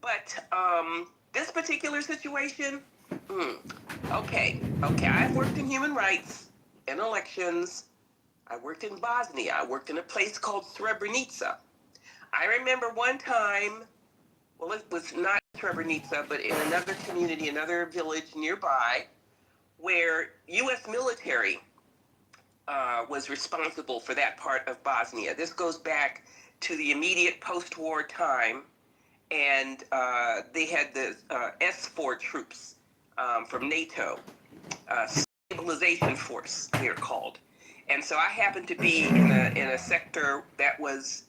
But this particular situation, okay. I've worked in human rights and elections. I worked in Bosnia. I worked in a place called Srebrenica. I remember one time, well, it was not Srebrenica, but in another community, another village nearby, where U.S. military was responsible for that part of Bosnia. This goes back to the immediate post-war time, and they had the S4 troops from NATO, stabilization force, they're called. And so I happened to be in a sector that was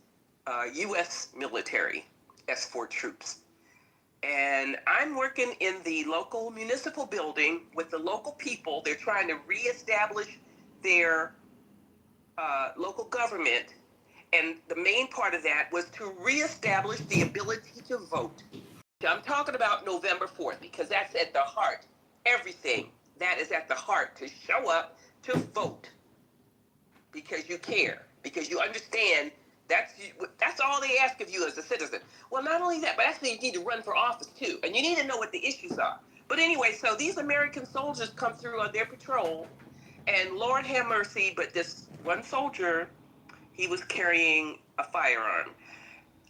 U.S. military S4 troops. And I'm working in the local municipal building with the local people. They're trying to reestablish their local government. And the main part of that was to reestablish the ability to vote. I'm talking about November 4th because that's at the heart. Everything that is at the heart, to show up to vote because you care, because you understand that's all they ask of you as a citizen. Well, not only that, but actually you need to run for office too, and you need to know what the issues are. But anyway, so these American soldiers come through on their patrol, and Lord have mercy, but this one soldier, he was carrying a firearm.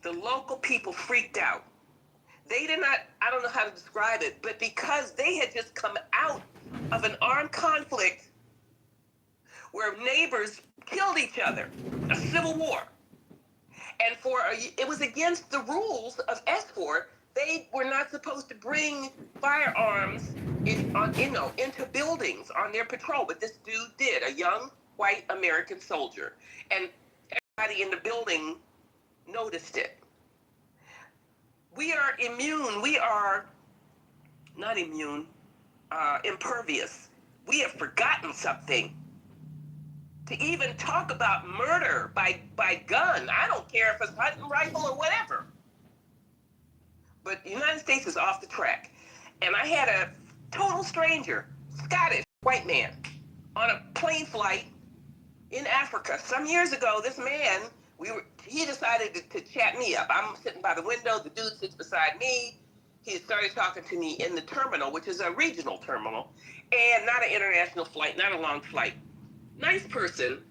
The local people freaked out. They did not, I don't know how to describe it, but because they had just come out of an armed conflict where neighbors killed each other, a civil war. And it was against the rules of S4. They were not supposed to bring firearms into buildings on their patrol, but this dude did, a young white American soldier. And everybody in the building noticed it. We are immune. We are not immune, impervious. We have forgotten something. To even talk about murder by gun, I don't care if it's hunting rifle or whatever. But the United States is off the track. And I had a total stranger, Scottish, white man, on a plane flight in Africa. Some years ago, this man, he decided to chat me up. I'm sitting by the window, the dude sits beside me. He started talking to me in the terminal, which is a regional terminal, and not an international flight, not a long flight. Nice person.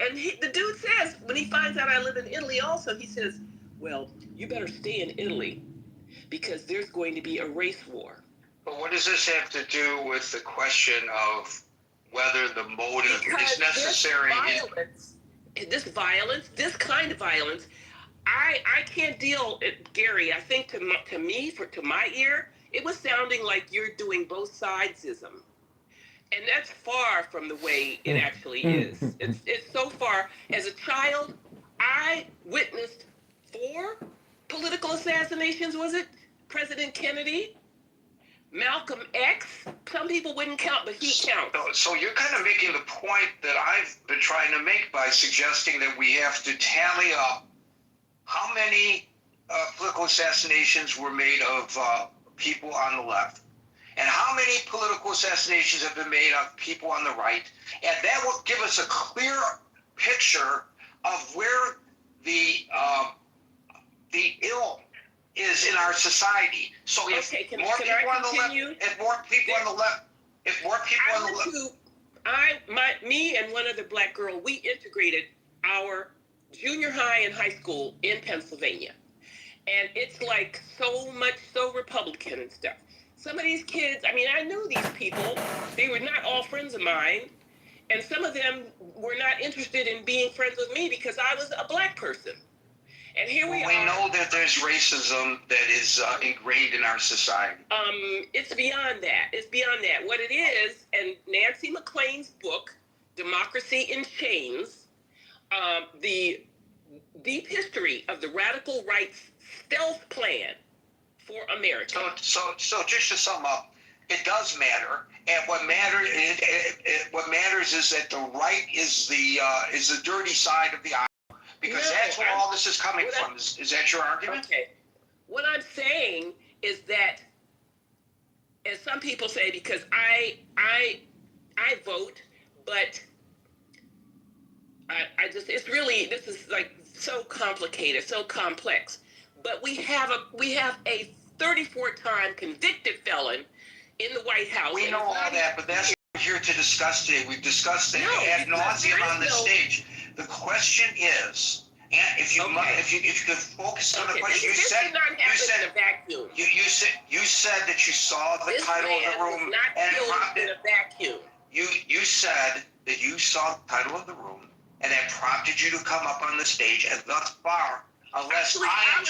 And the dude says, when he finds out I live in Italy also, he says, well, you better stay in Italy because there's going to be a race war. But what does this have to do with the question of whether the motive is necessary? This kind of violence, I can't deal it, Gary. I think to my ear, it was sounding like you're doing both sidesism. And that's far from the way it actually is. It's so far. As a child, I witnessed 4 political assassinations, was it? President Kennedy, Malcolm X. Some people wouldn't count, but he counts. So you're kind of making the point that I've been trying to make by suggesting that we have to tally up how many political assassinations were made of people on the left, and how many political assassinations have been made of people on the right, and that will give us a clear picture of where the ill is in our society. So if more people on the left, me and one other black girl, we integrated our junior high and high school in Pennsylvania, and it's like so Republican and stuff. Some of these kids, I mean, I knew these people. They were not all friends of mine. And some of them were not interested in being friends with me because I was a black person. And here we are. We know that there's racism that is ingrained in our society. It's beyond that. It's beyond that. What it is, and Nancy McLean's book, Democracy in Chains, the deep history of the radical right's stealth plan for America. So just to sum up, it does matter, and what matters is that the right is the dirty side of the aisle, because that's where all this is coming from. Is that your argument? Okay. What I'm saying is that, as some people say, because I vote, but I just, it's really, this is like so complicated, so complex. But we have a 34-time convicted felon in the White House. We know all that, but that's what we're here to discuss today. We've discussed that ad nauseum on the stage. The question is, and if you could focus on the question, you said that you saw the title of the room and it prompted. You said that you saw the title of the room and that prompted you to come up on the stage, and thus far, unless I was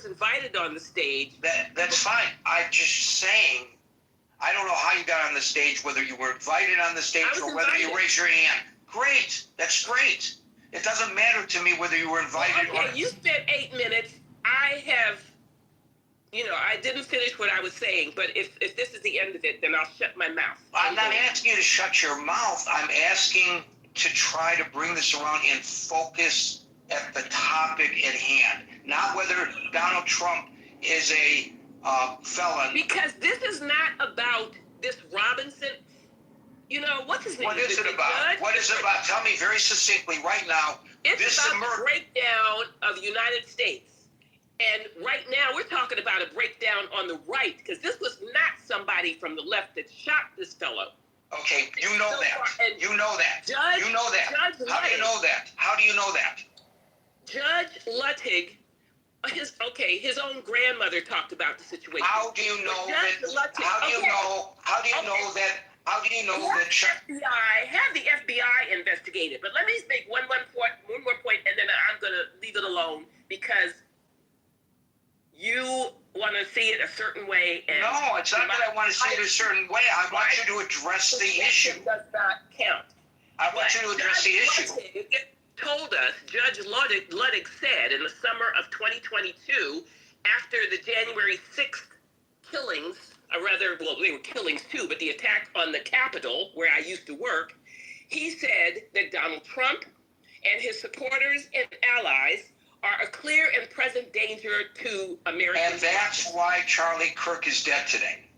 invited on the stage. That's fine. I'm just saying, I don't know how you got on the stage, whether you were invited on the stage or whether you raised your hand. Great. That's great. It doesn't matter to me whether you were invited or... You spent 8 minutes. I didn't finish what I was saying, but if this is the end of it, then I'll shut my mouth. I'm not asking you to shut your mouth. I'm asking to try to bring this around and focus at the topic at hand, not whether Donald Trump is a felon. Because this is not about this Robinson. What's his name? What is it about? What is it about? Tell me very succinctly right now. It's about the breakdown of the United States. And right now we're talking about a breakdown on the right, because this was not somebody from the left that shot this fellow. Okay, you know that. You know that. You know that. How do you know that? How do you know that? Judge Luttig, his own grandmother talked about the situation. How do you know that? How do you know that? How do you know that? Have the FBI investigate it. But let me make one more point, and then I'm going to leave it alone, because you want to see it a certain way. And no, it's not that I want to see it a certain way. I want you to address the issue. Does not count. I want you to address the issue. Told us, Judge Luttig said in the summer of 2022, after the January 6th killings, they were killings too, but the attack on the Capitol, where I used to work, he said that Donald Trump and his supporters and allies are a clear and present danger to Americans. And that's why Charlie Kirk is dead today.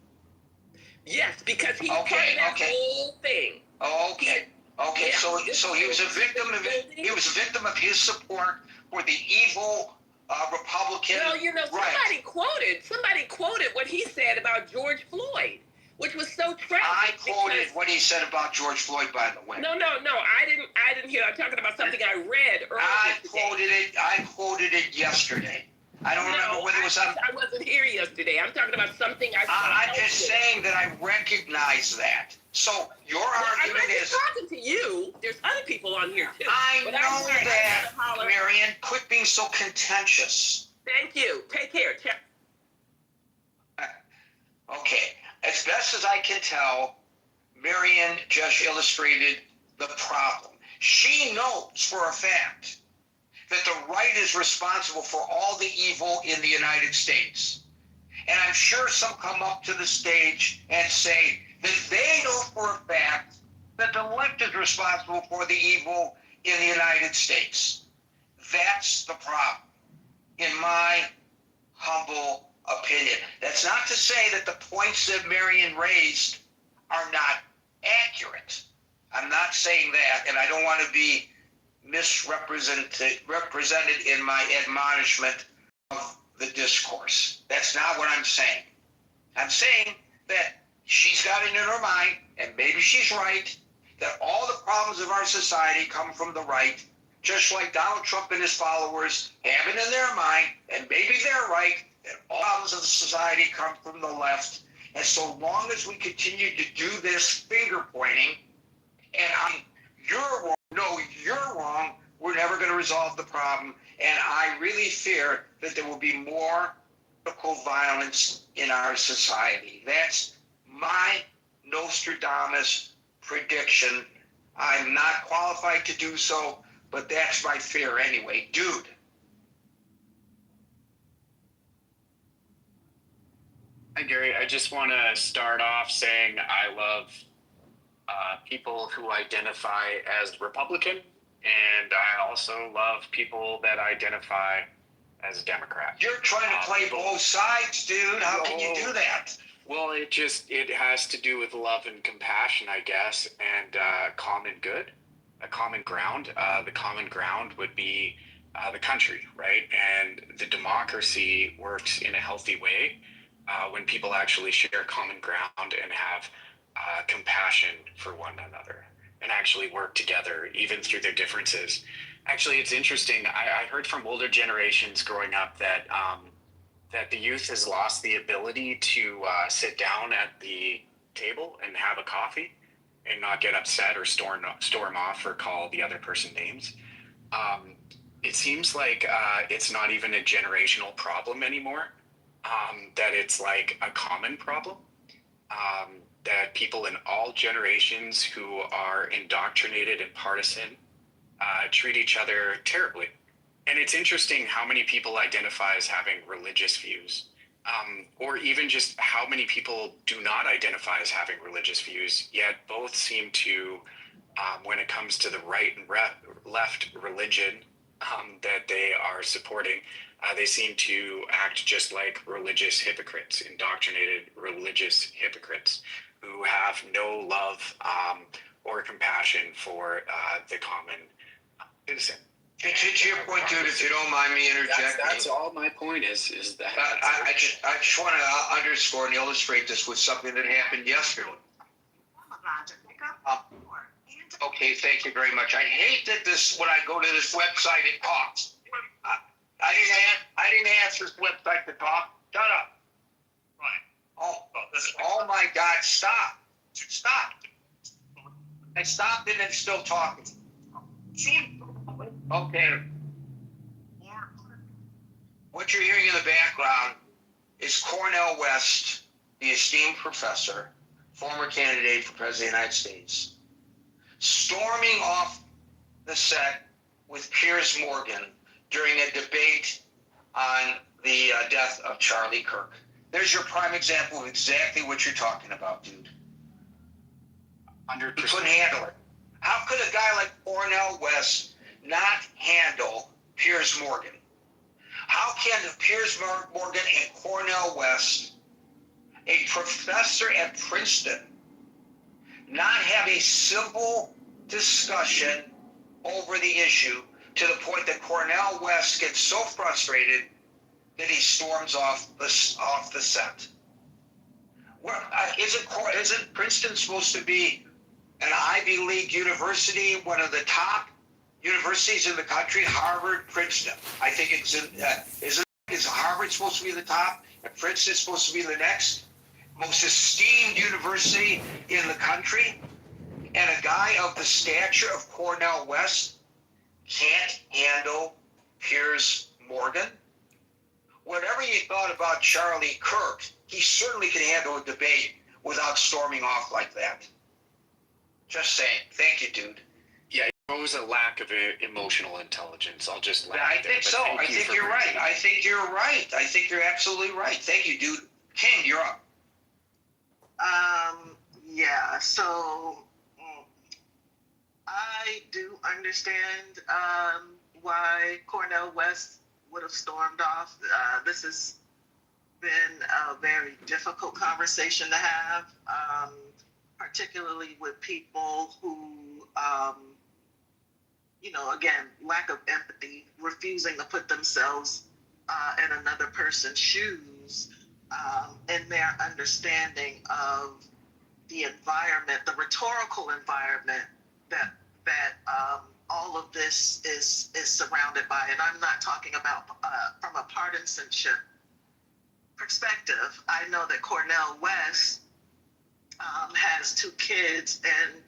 Yes, because he's part of that whole thing. Okay. Okay, yeah, so he was a victim of his support for the evil Republican. Well, somebody quoted what he said about George Floyd, which was so tragic. I quoted what he said about George Floyd, by the way. No, I didn't hear. I'm talking about something I read earlier. I quoted it yesterday. I don't remember whether it was on... I wasn't here yesterday. I'm talking about something I saw. I'm just saying that I recognize that. So your argument is... I'm not talking to you. There's other people on here, too. I know that, Marion. Quit being so contentious. Thank you. Take care. Okay. As best as I can tell, Marion just illustrated the problem. She knows for a fact that the right is responsible for all the evil in the United States. And I'm sure some come up to the stage and say that they know for a fact that the left is responsible for the evil in the United States. That's the problem, in my humble opinion. That's not to say that the points that Marion raised are not accurate. I'm not saying that, and I don't want to be represented in my admonishment of the discourse. That's not what I'm saying. I'm saying that she's got it in her mind, and maybe she's right, that all the problems of our society come from the right, just like Donald Trump and his followers have it in their mind, and maybe they're right, that all problems of the society come from the left. And so long as we continue to do this finger pointing, and you're wrong, no, you're wrong, we're never going to resolve the problem. And I really fear that there will be more political violence in our society. That's my Nostradamus prediction. I'm not qualified to do so, but that's my fear anyway. Dude. Hi, Gary. I just want to start off saying I love people who identify as Republican, and I also love people that identify as Democrat. You're trying to play both sides, dude. How can you do that? Well, it has to do with love and compassion, I guess, and common good, a common ground. The common ground would be the country, right? And the democracy. democracy works in a healthy way when people actually share common ground and have compassion for one another and actually work together, even through their differences. Actually, it's interesting. I heard from older generations growing up that that the youth has lost the ability to sit down at the table and have a coffee and not get upset or storm off or call the other person names. Um, it seems like it's not even a generational problem anymore. That it's like a common problem. That people in all generations who are indoctrinated and partisan treat each other terribly. And it's interesting how many people identify as having religious views, or even just how many people do not identify as having religious views, yet both seem to, when it comes to the right and left religion that they are supporting, they seem to act just like religious hypocrites, indoctrinated religious hypocrites who have no love or compassion for the common citizen. To your point, dude, if you don't mind me interjecting. That's all my point is that. I just want to underscore and illustrate this with something that happened yesterday. Okay, thank you very much. I hate that when I go to this website, it talks. I didn't ask this website to talk. Shut up. Right. Oh my God, stop. Stop. I stopped and it's still talking. Okay. What you're hearing in the background is Cornel West, the esteemed professor, former candidate for President of the United States, storming off the set with Piers Morgan during a debate on the death of Charlie Kirk. There's your prime example of exactly what you're talking about, dude. 100%. He couldn't handle it. How could a guy like Cornel West not handle Piers Morgan? How can Piers Morgan and Cornel West, a professor at Princeton, not have a civil discussion over the issue to the point that Cornel West gets so frustrated that he storms off the set? Isn't Princeton supposed to be an Ivy League university, one of the top universities in the country? Harvard, Princeton. I think it's is Harvard supposed to be the top and Princeton supposed to be the next most esteemed university in the country? And a guy of the stature of Cornel West can't handle Piers Morgan? Whatever you thought about Charlie Kirk, he certainly can handle a debate without storming off like that. Just saying. Thank you, dude. Yeah, it was a lack of emotional intelligence. I'll just laugh. I think so. I think you're right. I think you're right. I think you're absolutely right. Thank you, dude. King, you're up. Yeah, so I do understand why Cornel West would have stormed off. This has been a very difficult conversation to have, particularly with people who, again, lack of empathy, refusing to put themselves in another person's shoes, and their understanding of the environment, the rhetorical environment that all of this is surrounded by. And I'm not talking about from a partisanship perspective. I know that Cornel West has 2 kids, and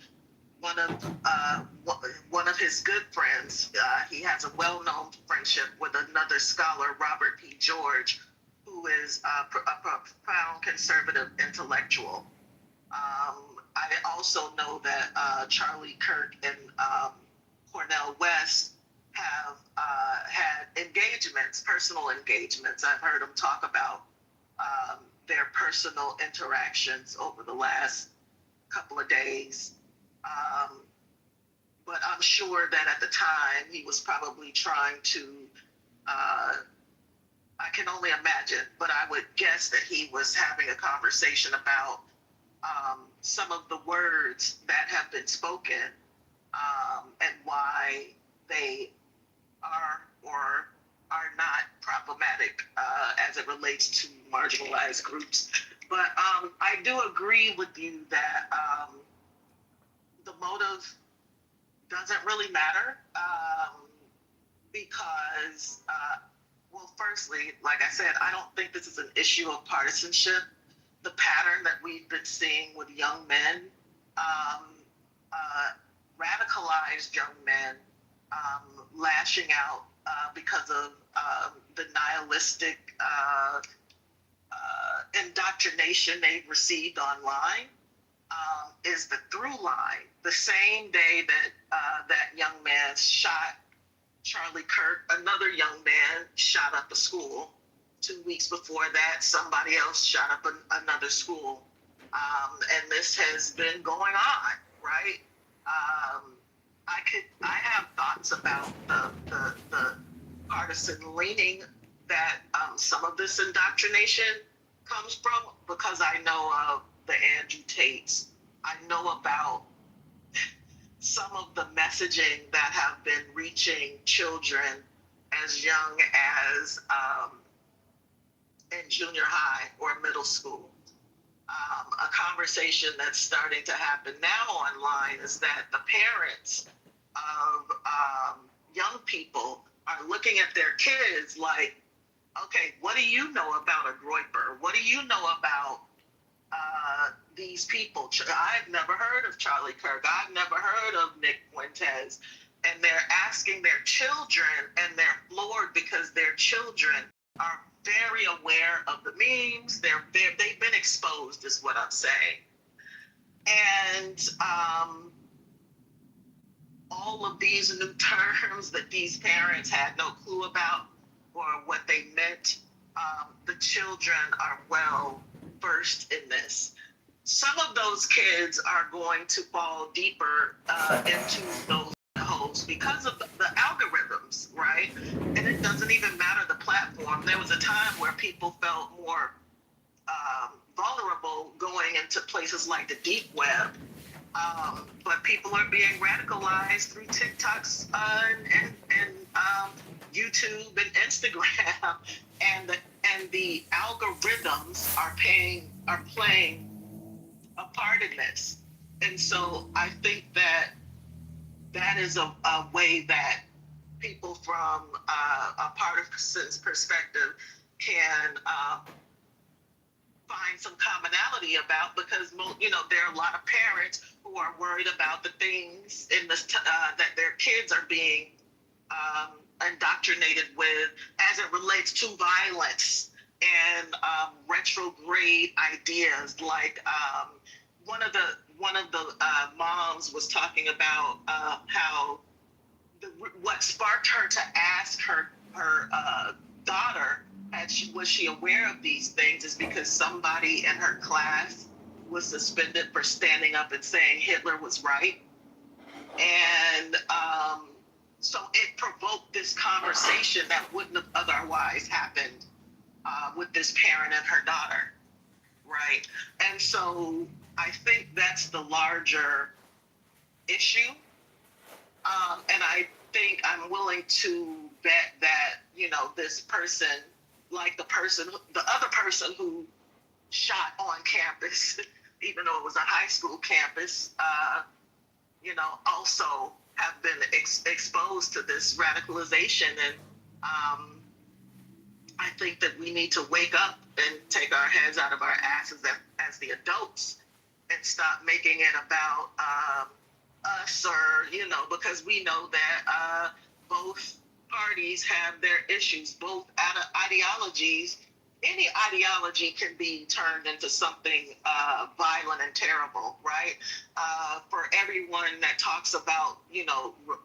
one of his good friends, he has a well-known friendship with another scholar, Robert P. George, who is a profound conservative intellectual. I also know that Charlie Kirk and Cornel West have had engagements, personal engagements. I've heard them talk about their personal interactions over the last couple of days. But I'm sure that at the time he was probably trying to, I can only imagine, but I would guess that he was having a conversation about some of the words that have been spoken and why they are or are not problematic as it relates to marginalized groups. But I do agree with you that the motive doesn't really matter because, well, firstly, like I said, I don't think this is an issue of partisanship. The pattern that we've been seeing with young men, radicalized young men, lashing out because of the nihilistic indoctrination they've received online, is the through line. The same day that that young man shot Charlie Kirk, another young man shot up a school. 2 weeks before that, somebody else shot up another school. And this has been going on, right? I have thoughts about the partisan leaning that some of this indoctrination comes from, because I know of the Andrew Tates. I know about some of the messaging that have been reaching children as young as in junior high or middle school. A conversation that's starting to happen now online is that the parents of young people are looking at their kids like, okay, what do you know about a Groyper? What do you know about these people? I've never heard of Charlie Kirk. I've never heard of Nick Fuentes. And they're asking their children, and they're floored because their children are very aware of the memes. They've been exposed, is what I'm saying. And all of these new terms that these parents had no clue about or what they meant, the children are well versed in this. Some of those kids are going to fall deeper into those holes because of the algorithms, right? And it doesn't even matter the platform. There was a time where people felt more vulnerable going into places like the deep web, but people are being radicalized through TikToks and YouTube and Instagram, and the algorithms are playing a part in this. And so I think that is a way that people from a partisan's perspective can find some commonality about, because there are a lot of parents who are worried about the things in this that their kids are being indoctrinated with as it relates to violence and retrograde ideas. Like one of the moms was talking about how what sparked her to ask her daughter, was she aware of these things, is because somebody in her class was suspended for standing up and saying Hitler was right. And so it provoked this conversation that wouldn't have otherwise happened with this parent and her daughter, right? And so I think that's the larger issue. And I think I'm willing to bet that, this person, like the other person who shot on campus, even though it was a high school campus, also have been exposed to this radicalization. And I think that we need to wake up and take our heads out of our asses as the adults and stop making it about us, or, because we know that both parties have their issues, both ideologies. Any ideology can be turned into something violent and terrible, right? For everyone that talks about,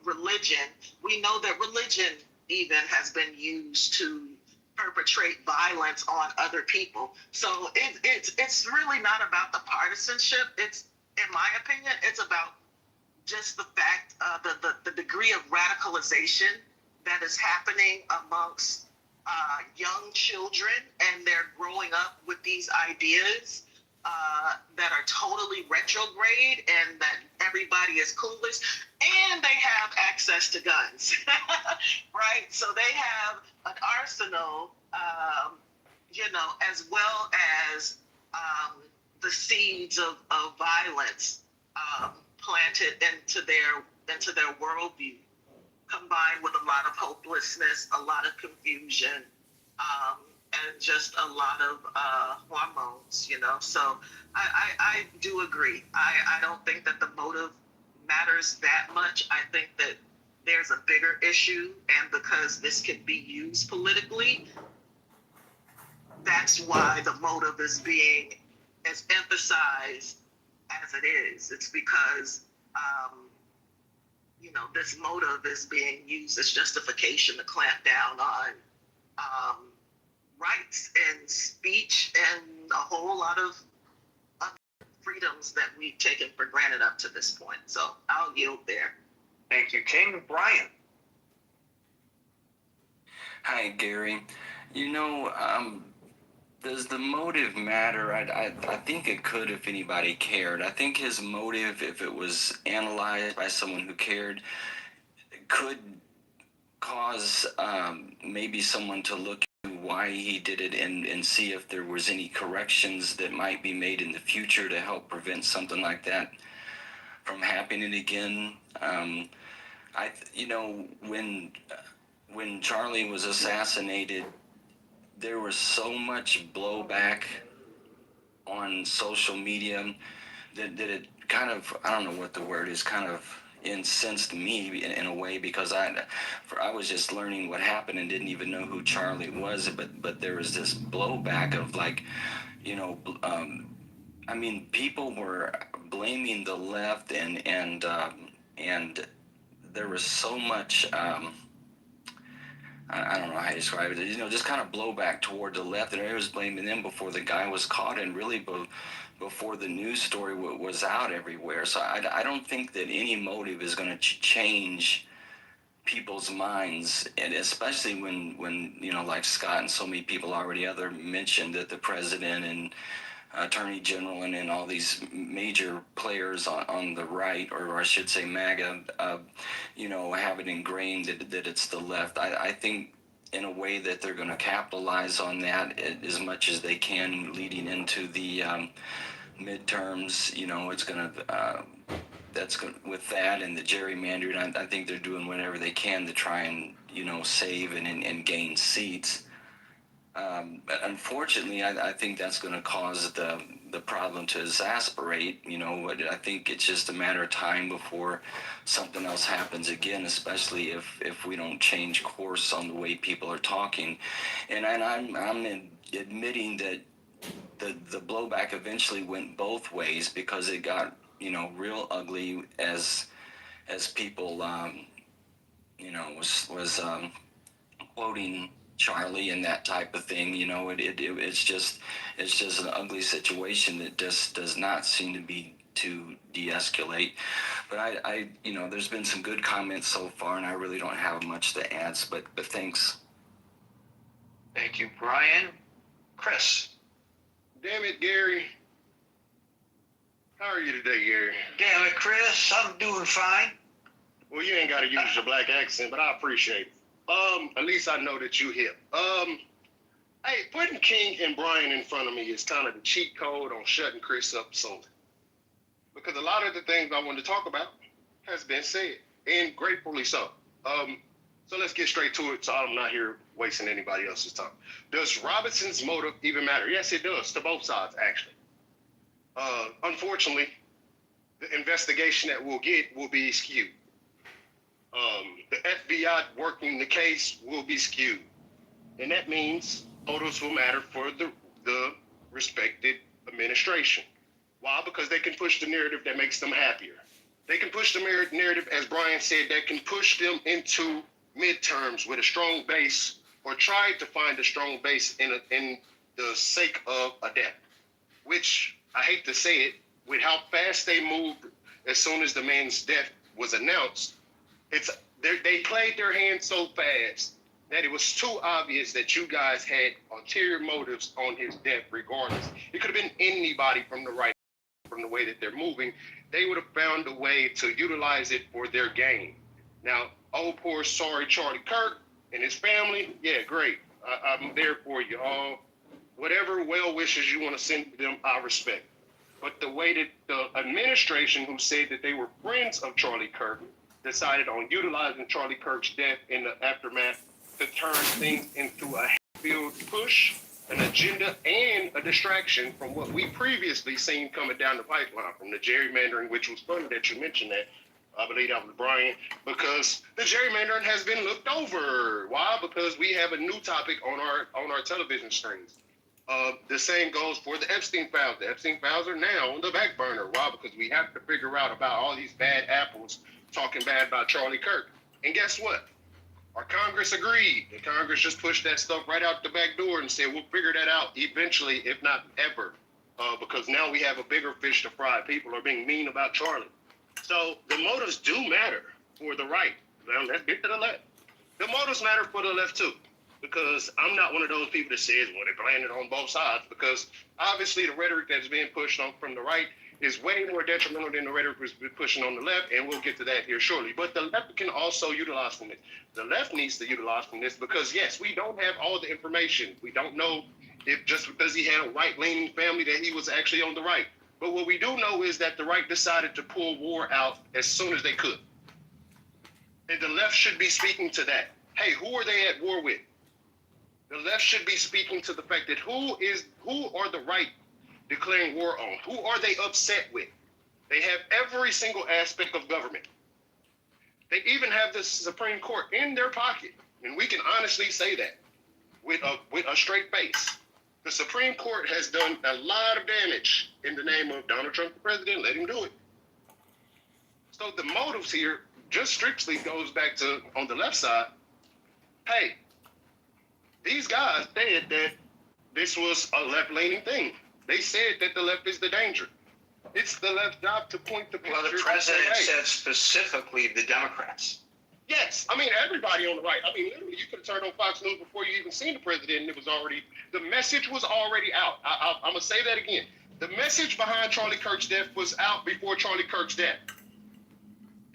religion, we know that religion even has been used to perpetrate violence on other people. So it's really not about the partisanship. It's, in my opinion, it's about just the fact, the degree of radicalization that is happening amongst young children, and they're growing up with these ideas that are totally retrograde, and that everybody is clueless. and they have access to guns, right? So they have an arsenal, as well as the seeds of violence planted into their worldview, combined with a lot of hopelessness, a lot of confusion, and just a lot of hormones. So I do agree. I don't think that the motive matters that much. I think that there's a bigger issue, and because this can be used politically, that's why the motive is being as emphasized as it is. It's because this motive is being used as justification to clamp down on rights and speech and a whole lot of other freedoms that we've taken for granted up to this point. So I'll yield there. Thank you, King. Brian. Hi, Gary. Does the motive matter? I think it could if anybody cared. I think his motive, if it was analyzed by someone who cared, could cause maybe someone to look at why he did it and see if there was any corrections that might be made in the future to help prevent something like that from happening again. When Charlie was assassinated, there was so much blowback on social media that it kind of, I don't know what the word is, kind of incensed me in a way, because I was just learning what happened and didn't even know who Charlie was, but there was this blowback of people were blaming the left and there was so much I don't know how to describe it, just kind of blowback toward the left, and everybody was blaming them before the guy was caught, and really before the news story was out everywhere. So I don't think that any motive is going to change people's minds, and especially when like Scott and so many people already mentioned that the president and attorney general and all these major players on the right, or I should say MAGA, have it ingrained that it's the left. I think in a way that they're going to capitalize on that as much as they can leading into the midterms. It's going to with that and the gerrymandering. I think they're doing whatever they can to try and save and gain seats. But unfortunately, I think that's going to cause the problem to exasperate. I think it's just a matter of time before something else happens again, especially if we don't change course on the way people are talking. And I'm admitting that the blowback eventually went both ways, because it got real ugly as people was quoting Charlie and that type of thing. It's just an ugly situation that just does not seem to be to de-escalate. But I there's been some good comments so far, and I really don't have much to add, but thanks. Thank you, Brian. Chris. Damn it, Gary. How are you today, Gary? Damn it, Chris. I'm doing fine. Well, you ain't got to use your black accent, but I appreciate it. At least I know that you hip. Hey, putting King and Brian in front of me is kind of the cheat code on shutting Chris up solely. Because a lot of the things I wanted to talk about has been said, and gratefully so. So let's get straight to it, so I'm not here wasting anybody else's time. Does Robinson's motive even matter? Yes, it does, to both sides, actually. Unfortunately, the investigation that we'll get will be skewed. The FBI working the case will be skewed. And that means motives will matter for the respected administration. Why? Because they can push the narrative that makes them happier. They can push the narrative, as Brian said, that can push them into midterms with a strong base, or try to find a strong base in the sake of a death. Which, I hate to say it, with how fast they moved as soon as the man's death was announced, they played their hand so fast that it was too obvious that you guys had ulterior motives on his death regardless. It could have been anybody from the right from the way that they're moving, they would have found a way to utilize it for their gain. Now, oh, poor sorry Charlie Kirk and his family, yeah, great. I'm there for you all. Whatever well wishes you want to send to them, I respect. But the way that the administration, who said that they were friends of Charlie Kirk, decided on utilizing Charlie Kirk's death in the aftermath to turn things into a field push, an agenda, and a distraction from what we previously seen coming down the pipeline from the gerrymandering, which was funny that you mentioned that. I believe that was Brian, because the gerrymandering has been looked over. Why? Because we have a new topic on our television screens. The same goes for the Epstein files. The Epstein files are now on the back burner. Why? Because we have to figure out about all these bad apples talking bad about Charlie Kirk. And guess what? Our Congress agreed. The Congress just pushed that stuff right out the back door and said, we'll figure that out eventually, if not ever, because now we have a bigger fish to fry. People are being mean about Charlie. So the motives do matter for the right. Now let's get to the left. The motives matter for the left too, because I'm not one of those people that says, well, they're playing it on both sides, because obviously the rhetoric that's being pushed on from the right is way more detrimental than the rhetoric was pushing on the left, and we'll get to that here shortly. But the left can also utilize from it. The left needs to utilize from this because, yes, we don't have all the information. We don't know if just because he had a right-leaning family that he was actually on the right. But what we do know is that the right decided to pull war out as soon as they could. And the left should be speaking to that. Hey, who are they at war with? The left should be speaking to the fact that who are the right declaring war on? Who are they upset with? They have every single aspect of government. They even have the Supreme Court in their pocket. And we can honestly say that with a straight face. The Supreme Court has done a lot of damage in the name of Donald Trump, the president. Let him do it. So the motives here just strictly goes back to, on the left side, hey, these guys said that this was a left-leaning thing. They said that the left is the danger. It's the left's job to point the picture. Well, the president said specifically the Democrats. Yes, I mean, everybody on the right. I mean, literally, you could have turned on Fox News before you even seen the president, and the message was already out. I'm going to say that again. The message behind Charlie Kirk's death was out before Charlie Kirk's death.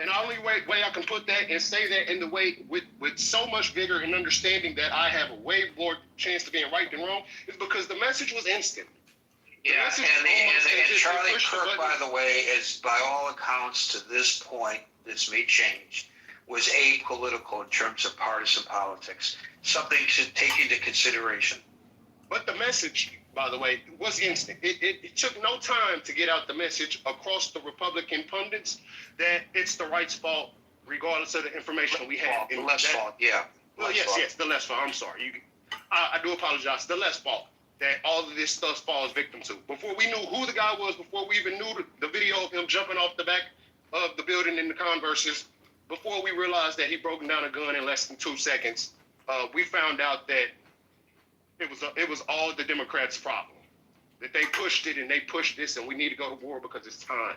And the only way I can put that and say that in the way with so much vigor and understanding that I have a way more chance of being right than wrong is because the message was instant. Yeah, and Charlie Kirk, by the way, is by all accounts to this point, this may change, was apolitical in terms of partisan politics. Something to take into consideration. But the message, by the way, was instant. It took no time to get out the message across the Republican pundits that it's the right's fault, regardless of the information we have. The left's fault, yeah. Well, yes, the left's fault. I'm sorry. I do apologize. The left's fault that all of this stuff falls victim to. Before we knew who the guy was, before we even knew the video of him jumping off the back of the building in the Converses, before we realized that he broke down a gun in less than 2 seconds, we found out that it was all the Democrats' problem. That they pushed it and they pushed this and we need to go to war because it's time.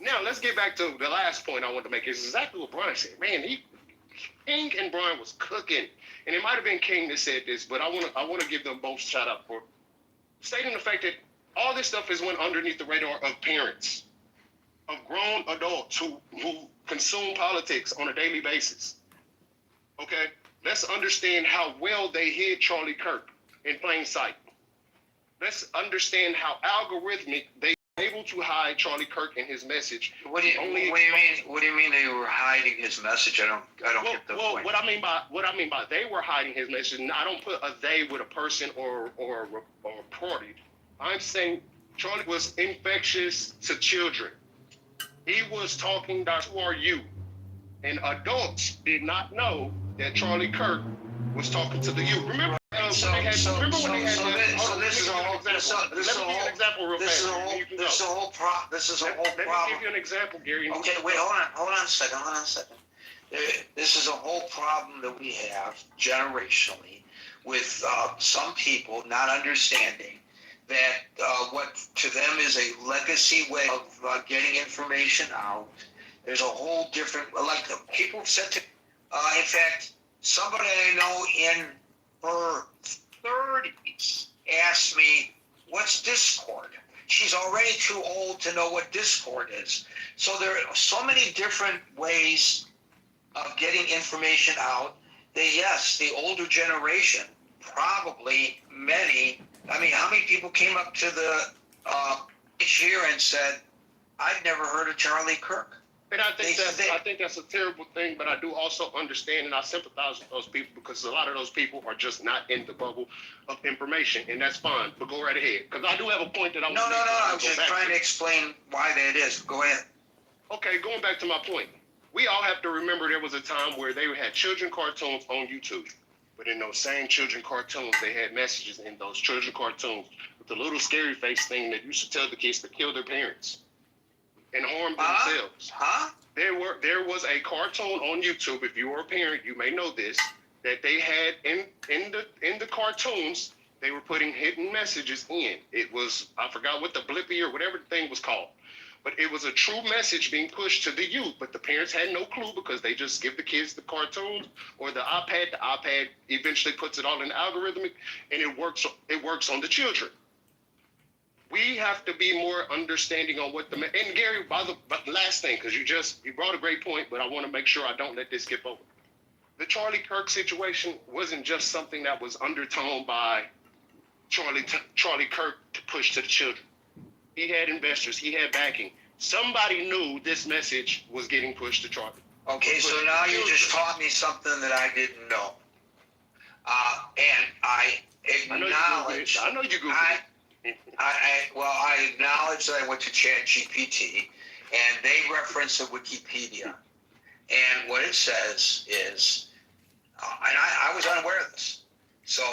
Now, let's get back to the last point I wanted to make. It's exactly what Brian said. Man, King and Brian was cooking. And it might have been King that said this, but I want to give them both shout out for stating the fact that all this stuff is went underneath the radar of parents, of grown adults who consume politics on a daily basis. Okay? Let's understand how well they hid Charlie Kirk in plain sight. Let's understand how algorithmic they were able to hide Charlie Kirk and his message. What do you mean they were hiding his message? I don't get the point. What I mean by they were hiding his message, and I don't put a they with a person or a party. I'm saying Charlie was infectious to children. He was talking about who are you? And adults did not know that Charlie Kirk was talking to the youth. Remember when they had this is a whole problem. Let me give you an example, Gary. Okay, wait, hold on a second. This is a whole problem that we have generationally with some people not understanding that what to them is a legacy way of getting information out. There's a whole different, like people said to, in fact, somebody I know in her 30s asked me, what's Discord? she's already too old to know what Discord is. So there are so many different ways of getting information out. The older generation, probably many. I mean, how many people came up to the here and said, "I've never heard of Charlie Kirk"? And I think that's a terrible thing, but I do also understand and I sympathize with those people because a lot of those people are just not in the bubble of information, and that's fine. But go right ahead, because I do have a point that I want to make. No. I was just trying to explain why that is. Go ahead. Okay, going back to my point, we all have to remember there was a time where they had children cartoons on YouTube, but in those same children cartoons, they had messages in those children cartoons with the little scary face thing that used to tell the kids to kill their parents and harm themselves. There was a cartoon on YouTube. If you were a parent, you may know this. That they had in the cartoons, they were putting hidden messages in. It was, I forgot what the blippy or whatever the thing was called, but it was a true message being pushed to the youth. But the parents had no clue because they just give the kids the cartoons or the iPad. The iPad eventually puts it all in algorithmic, and it works on the children. We have to be more understanding on what and Gary, but last thing, because you brought a great point, but I want to make sure I don't let this skip over. The Charlie Kirk situation wasn't just something that was undertoned by Charlie Kirk to push to the children. He had investors, he had backing. Somebody knew this message was getting pushed to Charlie. Okay, so now you just taught me something that I didn't know. And I acknowledge. I know you Googled it. I acknowledge that I went to ChatGPT, and they reference the Wikipedia. And what it says is, and I was unaware of this. So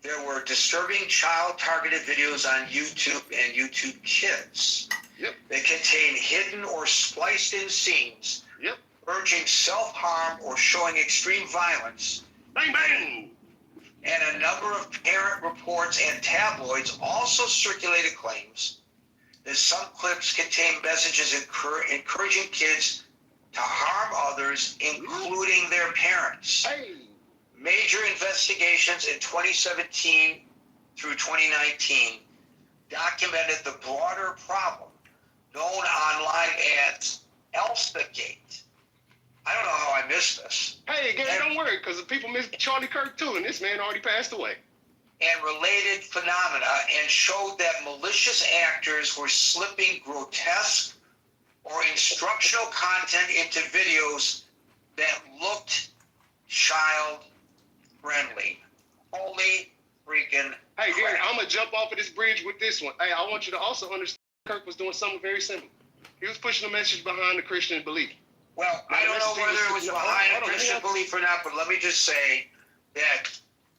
there were disturbing child-targeted videos on YouTube and YouTube Kids. Yep. They contain hidden or spliced-in scenes, yep, urging self-harm or showing extreme violence. Bang, bang! And a number of parent reports and tabloids also circulated claims that some clips contain messages encouraging kids to harm others, including their parents. Hey. Major investigations in 2017 through 2019 documented the broader problem known online as ElsaGate. I don't know how I missed this. Hey, Gary, don't worry, because the people missed Charlie Kirk too, and this man already passed away. And related phenomena, and showed that malicious actors were slipping grotesque or instructional content into videos that looked child-friendly. Holy freaking Hey, Gary, crap. I'm going to jump off of this bridge with this one. Hey, I want you to also understand Kirk was doing something very simple. He was pushing a message behind the Christian belief. Well, I don't know whether it was behind a Christian belief or not, but let me just say that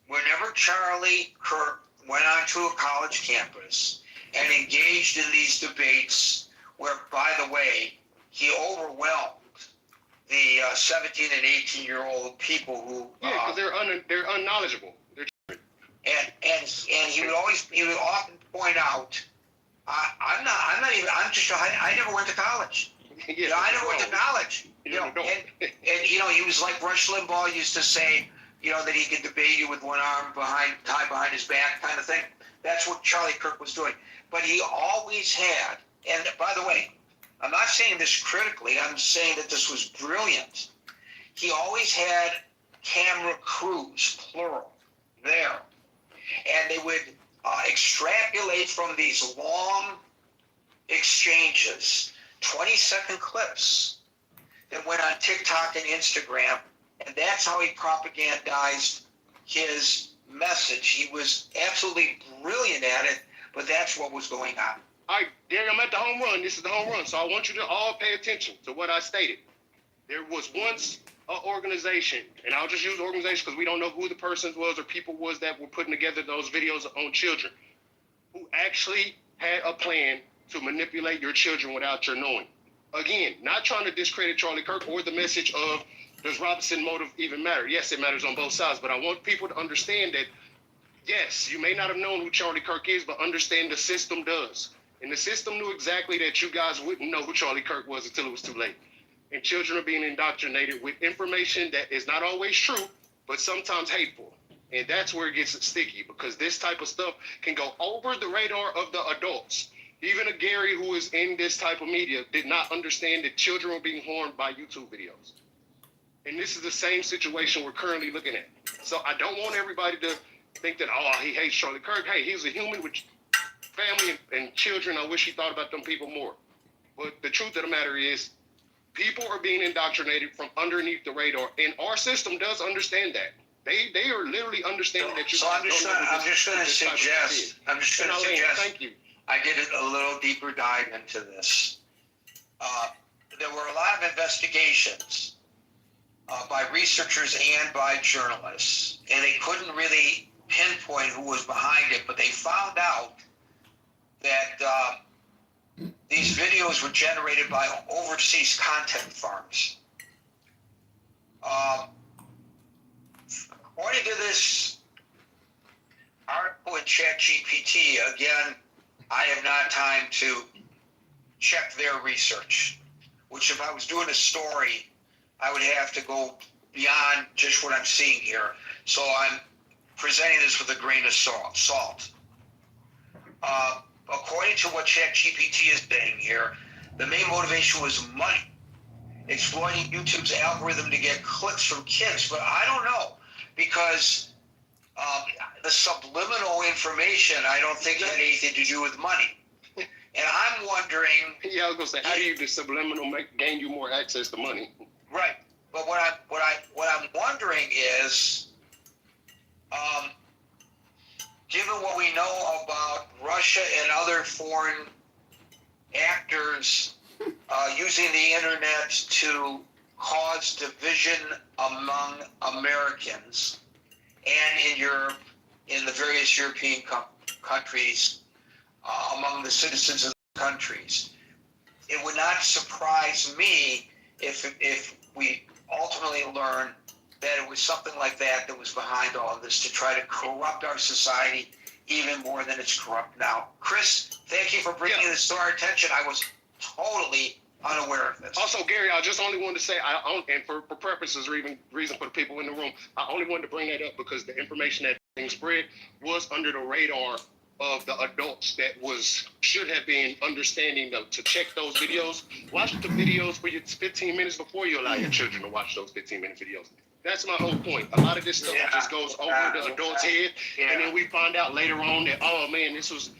whenever Charlie Kirk went onto a college campus and engaged in these debates, where, by the way, he overwhelmed the 17 and 18-year-old people who because they're unknowledgeable. and he would often point out, I never went to college. Yeah, I never went to college. he was like Rush Limbaugh used to say, that he could debate you with one arm tied behind his back kind of thing. That's what Charlie Kirk was doing. But he always had, and by the way, I'm not saying this critically, I'm saying that this was brilliant. He always had camera crews, plural, there. And they would extrapolate from these long exchanges 20-second clips that went on TikTok and Instagram, and that's how he propagandized his message. He was absolutely brilliant at it, but that's what was going on. All right, Gary, I'm at the home run. This is the home run, so I want you to all pay attention to what I stated. There was once an organization, and I'll just use organization because we don't know who the persons was or people was that were putting together those videos on children, who actually had a plan to manipulate your children without your knowing. Again, not trying to discredit Charlie Kirk or the message of does Robinson motive even matter? Yes, it matters on both sides, but I want people to understand that, yes, you may not have known who Charlie Kirk is, but understand the system does. And the system knew exactly that you guys wouldn't know who Charlie Kirk was until it was too late. And children are being indoctrinated with information that is not always true, but sometimes hateful. And that's where it gets sticky, because this type of stuff can go over the radar of the adults. Even a Gary who is in this type of media did not understand that children were being harmed by YouTube videos. And this is the same situation we're currently looking at. So I don't want everybody to think that, oh, he hates Charlie Kirk. Hey, he's a human with family and children. I wish he thought about them people more. But the truth of the matter is, people are being indoctrinated from underneath the radar, and our system does understand that. They are literally understanding that you. So I'm just going to suggest. Thank you. I did a little deeper dive into this. There were a lot of investigations by researchers and by journalists, and they couldn't really pinpoint who was behind it, but they found out that these videos were generated by overseas content farms. According to this article in ChatGPT, again, I have not time to check their research, which if I was doing a story, I would have to go beyond just what I'm seeing here. So I'm presenting this with a grain of salt. According to what ChatGPT is saying here, the main motivation was money, exploiting YouTube's algorithm to get clicks from kids. But I don't know, because the subliminal information, I don't think had anything to do with money. And I'm wondering. Yeah, I was gonna say, how do you do subliminal gain you more access to money? Right, but what I'm wondering is, given what we know about Russia and other foreign actors using the internet to cause division among Americans and in Europe, in the various European countries, among the citizens of the countries, it would not surprise me if we ultimately learn that it was something like that that was behind all of this, to try to corrupt our society even more than it's corrupt now. Chris, thank you for bringing this to our attention. I was totally unaware of this. Also, Gary, I just only wanted to say, and for purposes or even reason for the people in the room, I only wanted to bring that up because the information that being spread was under the radar of the adults that should have been understanding to check those videos. Watch the videos for your 15 minutes before you allow your children to watch those 15-minute videos. That's my whole point. A lot of this stuff just goes over the adult's head, and then we find out later on that, oh man, this was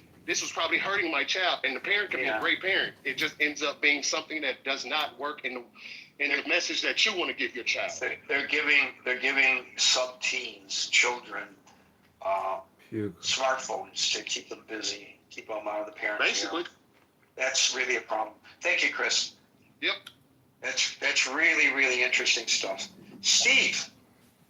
probably hurting my child, and the parent can be a great parent. It just ends up being something that does not work in the message that you want to give your child. They're giving sub-teens, children, smartphones to keep them busy, keep them out of the parents' Basically. ear. That's really a problem. Thank you, Chris. Yep. That's really, really interesting stuff. Steve.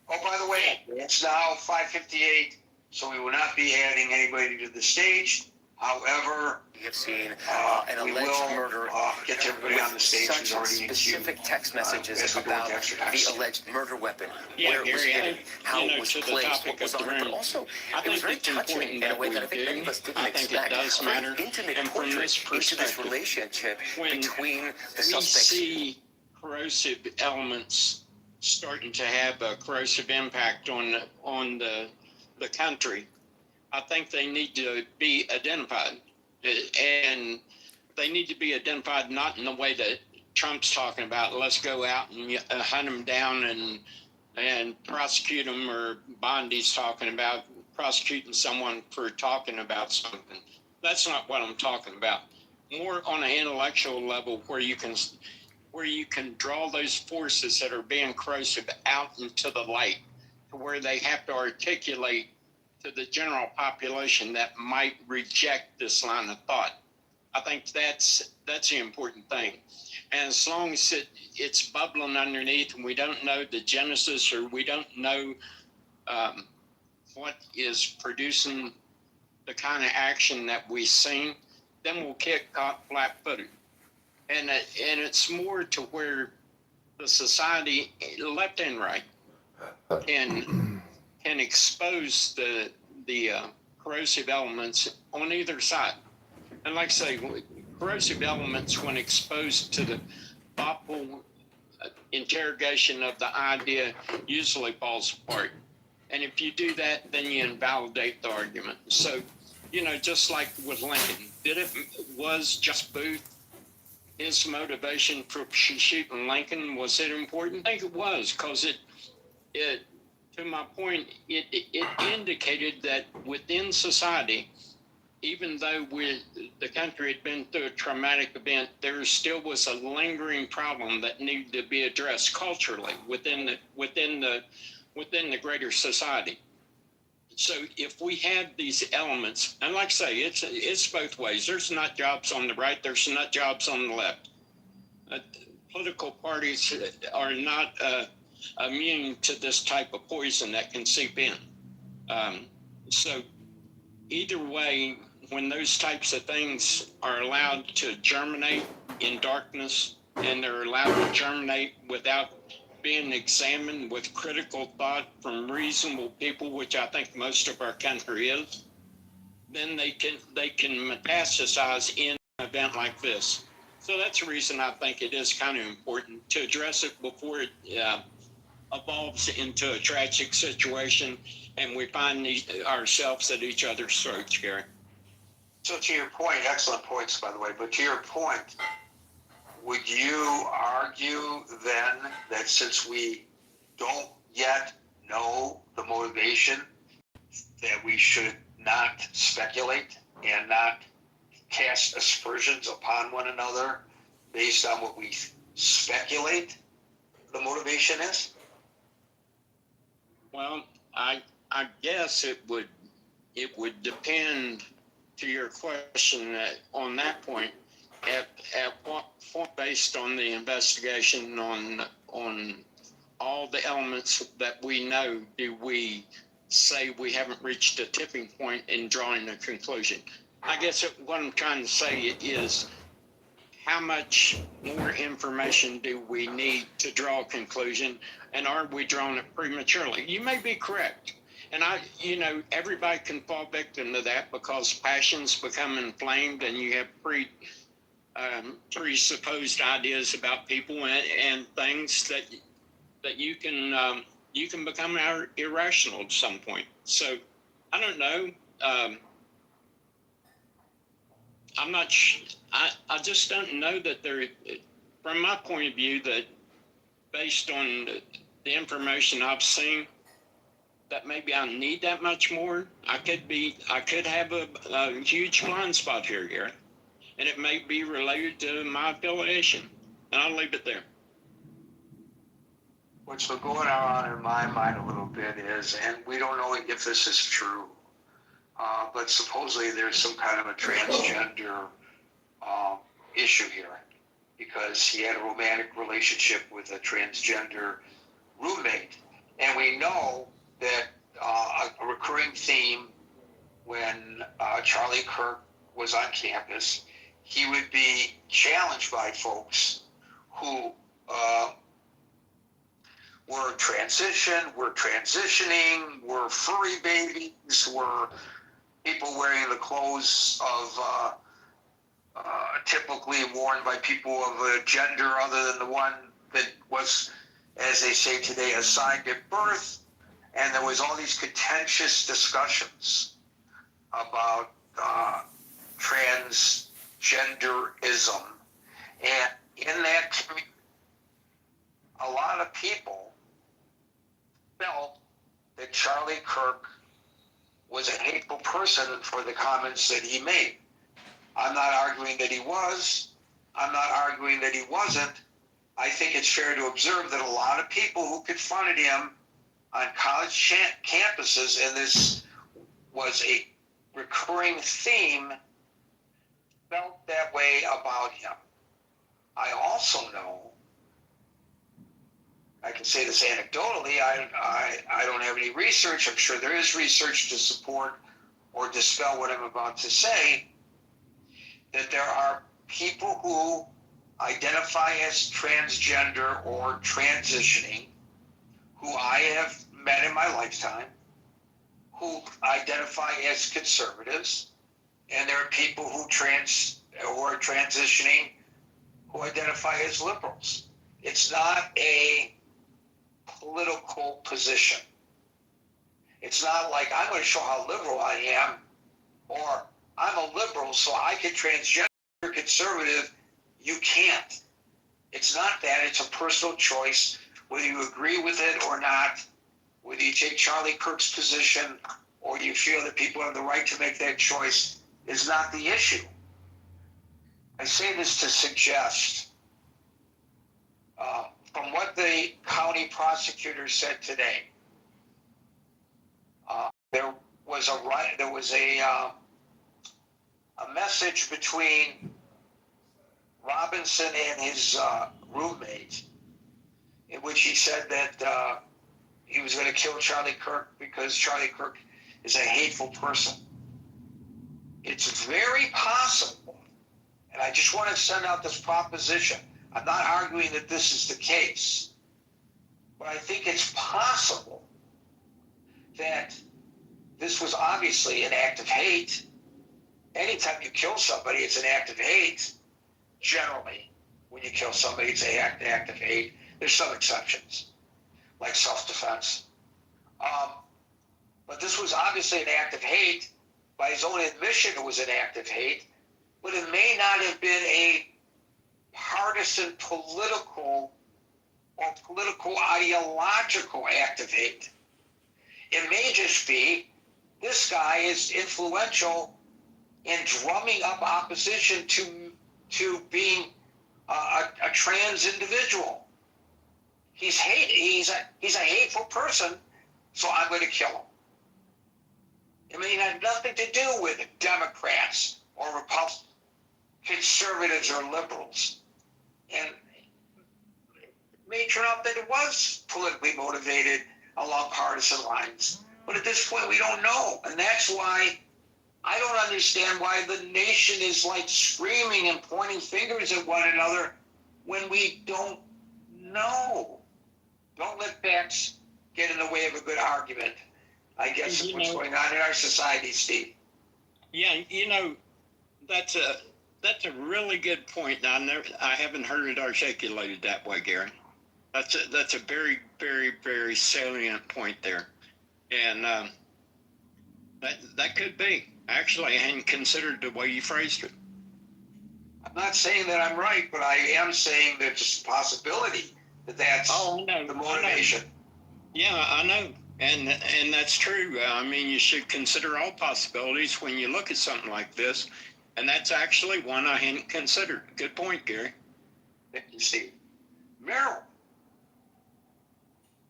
Oh, by the way, it's now 5:58, so we will not be adding anybody to the stage. However, we have seen an we alleged will murder get to everybody on the stage such who's already specific text messages as we go about into exercise. the alleged murder weapon, Yeah, where it was Gary, hidden, how it was to the placed, topic what was of on the it, but room, also I it was think very it's touching important in a that way we that I think many of us do. didn't I think expect. it does A very matter. intimate And from portrait this into this perspective, relationship when between the we suspects. see corrosive elements starting to have a corrosive impact on the country, I think they need to be identified. And they need to be identified not in the way that Trump's talking about, let's go out and hunt them down and prosecute them, or Bondi's talking about prosecuting someone for talking about something. That's not what I'm talking about. More on an intellectual level, where you can draw those forces that are being corrosive out into the light, to where they have to articulate to the general population that might reject this line of thought. I think that's the important thing. And as long as it's bubbling underneath and we don't know the genesis, or we don't know what is producing the kind of action that we've seen, then we'll kick flat-footed. And it's more to where the society, left and right, can expose the corrosive elements on either side. And like I say, corrosive elements, when exposed to the thoughtful interrogation of the idea, usually falls apart. And if you do that, then you invalidate the argument. So just like with Lincoln, was just Booth, his motivation for shooting Lincoln, was it important? I think it was, because it to my point, it indicated that within society, even though the country had been through a traumatic event, there still was a lingering problem that needed to be addressed culturally within the greater society. So if we have these elements, and like I say, it's both ways. There's nut jobs on the right, there's nut jobs on the left. Political parties are not immune to this type of poison that can seep in. So either way, when those types of things are allowed to germinate in darkness, and they're allowed to germinate without being examined with critical thought from reasonable people, which I think most of our country is, then they can metastasize in an event like this. So that's the reason I think it is kind of important to address it before it evolves into a tragic situation and we find ourselves at each other's throats, Gary. So to your point, excellent points, by the way, but to your point, would you argue then that since we don't yet know the motivation, that we should not speculate and not cast aspersions upon one another based on what we speculate the motivation is? Well, I guess it would depend, to your question on that point, at what point, based on the investigation on all the elements that we know, do we say we haven't reached a tipping point in drawing a conclusion? I guess what I'm trying to say is, how much more information do we need to draw a conclusion, and are we drawing it prematurely? You may be correct. And everybody can fall victim to that because passions become inflamed and you have presupposed ideas about people and things that you can become irrational at some point. So I don't know. I'm not. I just don't know that there. From my point of view, that based on the information I've seen, that maybe I need that much more. I could have a huge blind spot here, Gary, and it may be related to my affiliation. And I'll leave it there. What's been going on in my mind a little bit is, and we don't know if this is true, but supposedly there's some kind of a transgender issue here because he had a romantic relationship with a transgender roommate. And we know that a recurring theme when Charlie Kirk was on campus, he would be challenged by folks who were transitioning, were furry babies, were people wearing the clothes of typically worn by people of a gender other than the one that was, as they say today, assigned at birth. And there was all these contentious discussions about transgenderism. And in that community, a lot of people felt that Charlie Kirk was a hateful person for the comments that he made. I'm not arguing that he was. I'm not arguing that he wasn't. I think it's fair to observe that a lot of people who confronted him on college campuses, and this was a recurring theme, felt that way about him. I also know, I can say this anecdotally, I don't have any research. I'm sure there is research to support or dispel what I'm about to say, that there are people who identify as transgender or transitioning, who I have met in my lifetime, who identify as conservatives, and there are people who are transitioning who identify as liberals. It's not a political position. It's not like I'm going to show how liberal I am, or so I can transgender conservative. You can't. It's not that. It's a personal choice, whether you agree with it or not, whether you take Charlie Kirk's position or you feel that people have the right to make that choice is not the issue. I say this to suggest, from what the county prosecutor said today, there was a message between Robinson and his roommate, in which he said that he was going to kill Charlie Kirk because Charlie Kirk is a hateful person. It's very possible, and I just want to send out this proposition. I'm not arguing that this is the case, but I think it's possible that this was obviously an act of hate. Anytime you kill somebody, it's an act of hate. Generally, when you kill somebody, it's an act of hate. There's some exceptions, like self-defense. But this was obviously an act of hate. By his own admission, it was an act of hate. But it may not have been a partisan political or political ideological act of hate. It may just be this guy is influential in drumming up opposition to being a trans individual. He's a hateful person, so I'm going to kill him. It may have nothing to do with Democrats or Republicans, conservatives or liberals. And it may turn out that it was politically motivated along partisan lines. But at this point, we don't know. And that's why I don't understand why the nation is like screaming and pointing fingers at one another when we don't know. Don't let facts get in the way of a good argument, I guess, is what's going on in our society, Steve. Yeah, that's a really good point. I haven't heard it articulated that way, Gary. That's a very, very, very salient point there, and that could be. Actually, I hadn't considered the way you phrased it. I'm not saying that I'm right, but I am saying that there's a possibility that that's the motivation. Yeah, I know. And that's true. I mean, you should consider all possibilities when you look at something like this. And that's actually one I hadn't considered. Good point, Gary. Thank you, Steve. Meryl,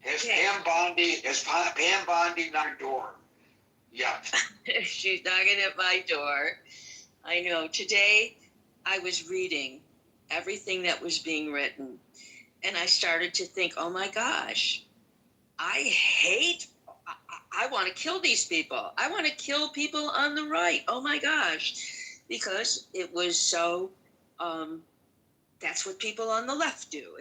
has Pam Bondi knocked your door? Yeah. She's knocking at my door. I know. Today, I was reading everything that was being written, and I started to think, oh my gosh, I want to kill these people. I want to kill people on the right. Oh my gosh. Because it was so, that's what people on the left do.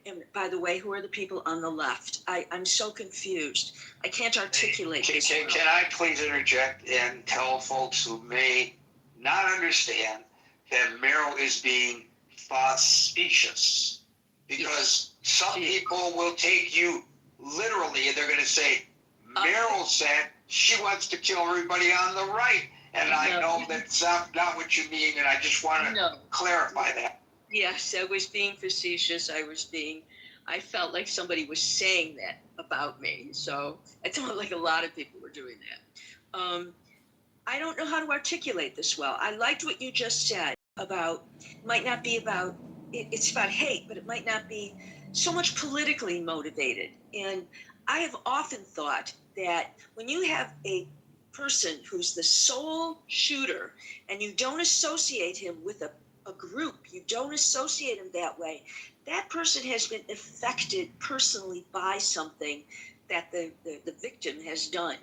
And by the way, who are the people on the left? I'm so confused. I can't articulate this. Can I please interject and tell folks who may not understand that Meryl is being facetious? Because some people will take you literally and they're going to say, Meryl said she wants to kill everybody on the right. And I know that's not what you mean, and I just want to clarify that. Yes, I was being facetious. I felt like somebody was saying that about me. So I felt like a lot of people were doing that. I don't know how to articulate this well. I liked what you just said about, might not be about, it's about hate, but it might not be so much politically motivated. And I have often thought that when you have a person who's the sole shooter and you don't associate him with a group, you don't associate him that way, that person has been affected personally by something that the victim has done.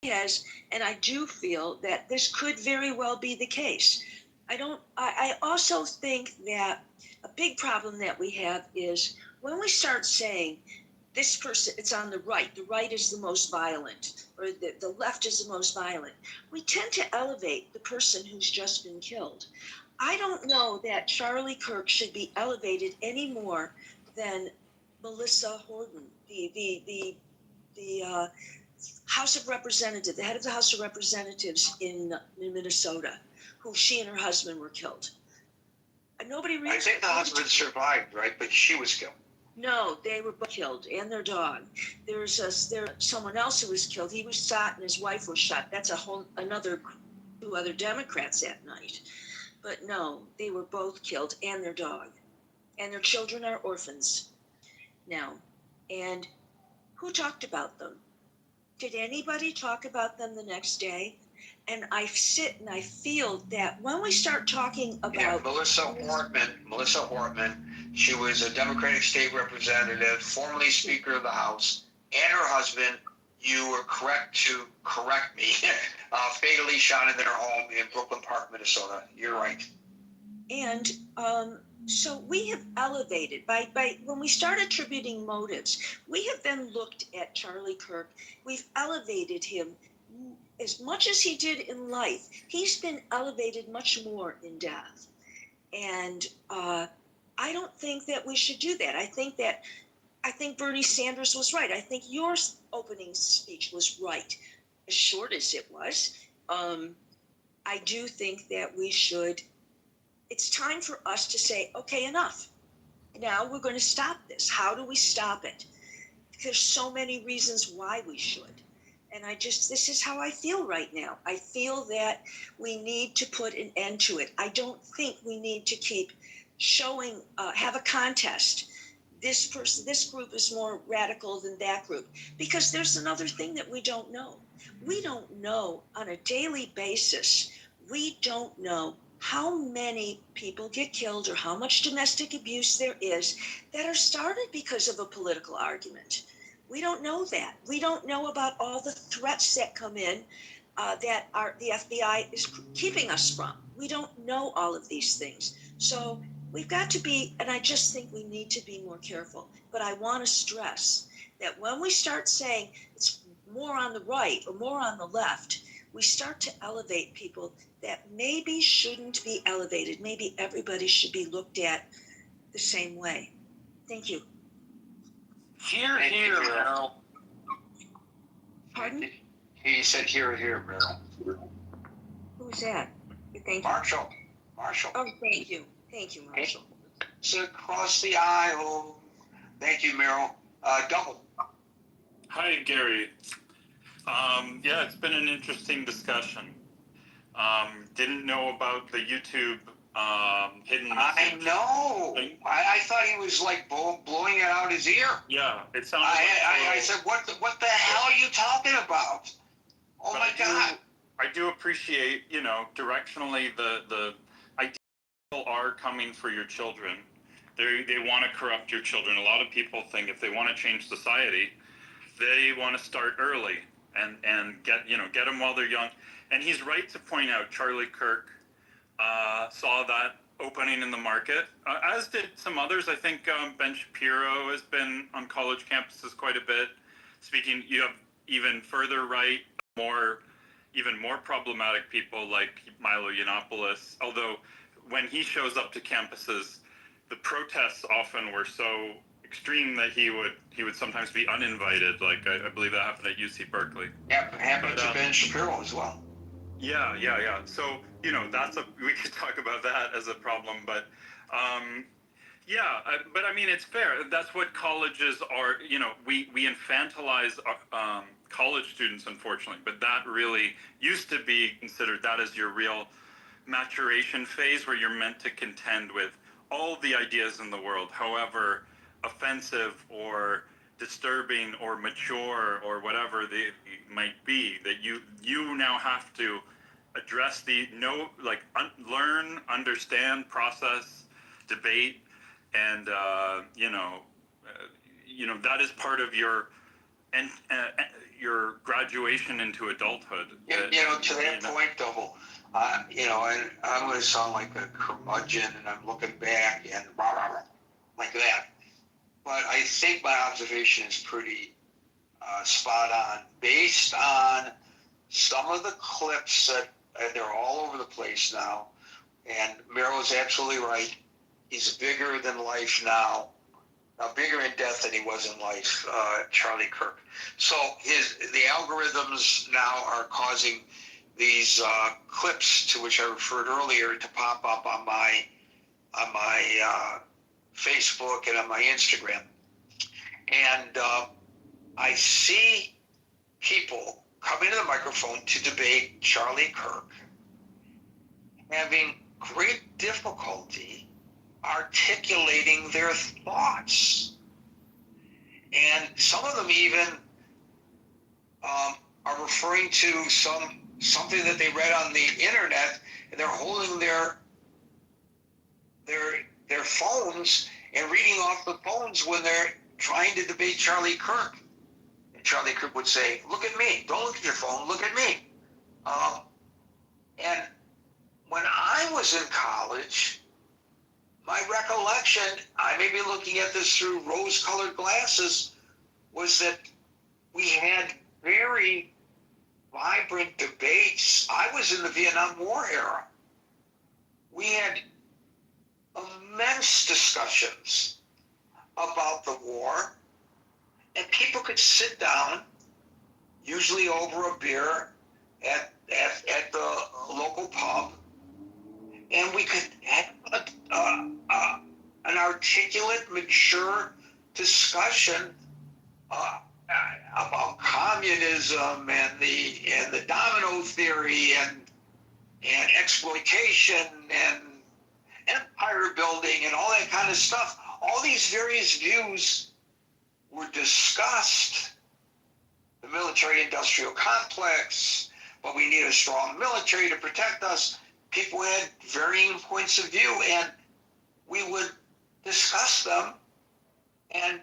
And I do feel that this could very well be the case. I also think that a big problem that we have is when we start saying this person, it's on the right is the most violent, or the left is the most violent, we tend to elevate the person who's just been killed. I don't know that Charlie Kirk should be elevated any more than Melissa Horton, the House of Representatives, the head of the House of Representatives in Minnesota. who she and her husband were killed. And nobody really. I think the husband survived, right? But she was killed. No, they were both killed, and their dog. There's someone else who was killed. He was shot, and his wife was shot. That's another 2 other Democrats that night. But no, they were both killed, and their dog, and their children are orphans now. And who talked about them? Did anybody talk about them the next day? And I sit and I feel that when we start talking about Melissa Hortman, she was a Democratic state representative, formerly Speaker of the House, and her husband, you were correct to correct me, fatally shot in their home in Brooklyn Park, Minnesota. You're right. And so we have elevated by when we start attributing motives, we have then looked at Charlie Kirk. We've elevated him as much as he did in life. He's been elevated much more in death. And I don't think that we should do that. I think Bernie Sanders was right. I think your opening speech was right, as short as it was. I do think that we should. It's time for us to say, okay, enough. Now we're going to stop this. How do we stop it? There's so many reasons why we should. And this is how I feel right now. I feel that we need to put an end to it. I don't think we need to keep showing, have a contest. This group is more radical than that group. Because there's another thing that we don't know. We don't know on a daily basis, we don't know how many people get killed or how much domestic abuse there is that are started because of a political argument. We don't know that. We don't know about all the threats that come in that the FBI is keeping us from. We don't know all of these things. So we've got to be, and I just think we need to be more careful. But I want to stress that when we start saying it's more on the right or more on the left, we start to elevate people that maybe shouldn't be elevated. Maybe everybody should be looked at the same way. Thank you. Here, Meryl. Pardon? He said, here, Meryl. Who's that? Thank you. Marshall. Oh, thank you. Thank you, Marshall. It's across the aisle. Thank you, Meryl. Double. Hi, Gary. Yeah, it's been an interesting discussion. Didn't know about the YouTube hidden message. I know. I thought he was like blowing it out his ear. Yeah, it sounded I said, what the hell are you talking about? Oh but my God. I do appreciate, directionally the ideas are coming for your children. They want to corrupt your children. A lot of people think if they want to change society, they want to start early and get them while they're young. And he's right to point out Charlie Kirk saw that opening in the market, as did some others. I think Ben Shapiro has been on college campuses quite a bit. Speaking, you have even further right, even more problematic people like Milo Yiannopoulos. Although when he shows up to campuses, the protests often were so extreme that he would sometimes be uninvited. Like I believe that happened at UC Berkeley. Yeah, happened to Ben Shapiro as well. Yeah. So, we could talk about that as a problem, but, but I mean, it's fair. That's what colleges are, we infantilize college students, unfortunately, but that really used to be considered that as your real maturation phase where you're meant to contend with all the ideas in the world, however offensive or disturbing or mature or whatever they might be, that you now have to address learn, understand, process, debate, and that is part of your graduation into adulthood. To that point, Double, and I'm going to sound like a curmudgeon, and I'm looking back and like that. But I think my observation is pretty spot on, based on some of the clips that they're all over the place now. And Meryl is absolutely right. He's bigger than life now, bigger in death than he was in life, Charlie Kirk. So the algorithms now are causing these clips to which I referred earlier to pop up on my Facebook and on my Instagram, and I see people coming to the microphone to debate Charlie Kirk having great difficulty articulating their thoughts, and some of them even are referring to something that they read on the internet, and they're holding their phones and reading off the phones when they're trying to debate Charlie Kirk. And Charlie Kirk would say, "Look at me. Don't look at your phone. Look at me." And when I was in college, my recollection, I may be looking at this through rose-colored glasses, was that we had very vibrant debates. I was in the Vietnam War era. We had immense discussions about the war, and people could sit down, usually over a beer at the local pub, and we could have an articulate, mature discussion about communism and the domino theory and exploitation and empire building and all that kind of stuff. All these various views were discussed. The military-industrial complex, but we need a strong military to protect us. People had varying points of view, and we would discuss them, and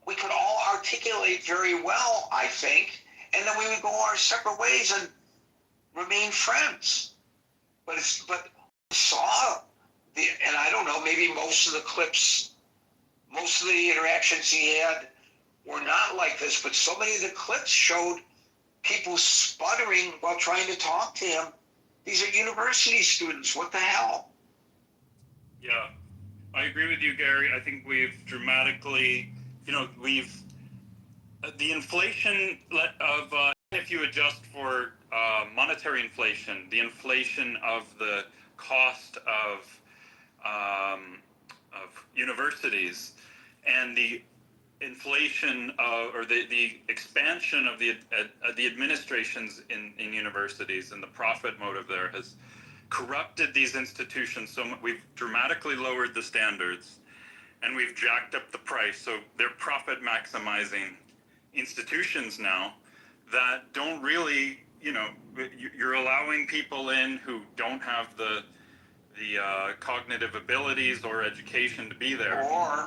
we could all articulate very well, I think, and then we would go our separate ways and remain friends. But and I don't know, maybe most of the clips, most of the interactions he had were not like this, but so many of the clips showed people sputtering while trying to talk to him. These are university students. What the hell? Yeah, I agree with you, Gary. I think we've dramatically, the inflation of, if you adjust for monetary inflation, the inflation of the cost of universities, and the inflation or the expansion of the administrations in universities, and the profit motive there has corrupted these institutions so much. We've dramatically lowered the standards, and we've jacked up the price, so they're profit maximizing institutions now that don't really, you're allowing people in who don't have the cognitive abilities or education to be there.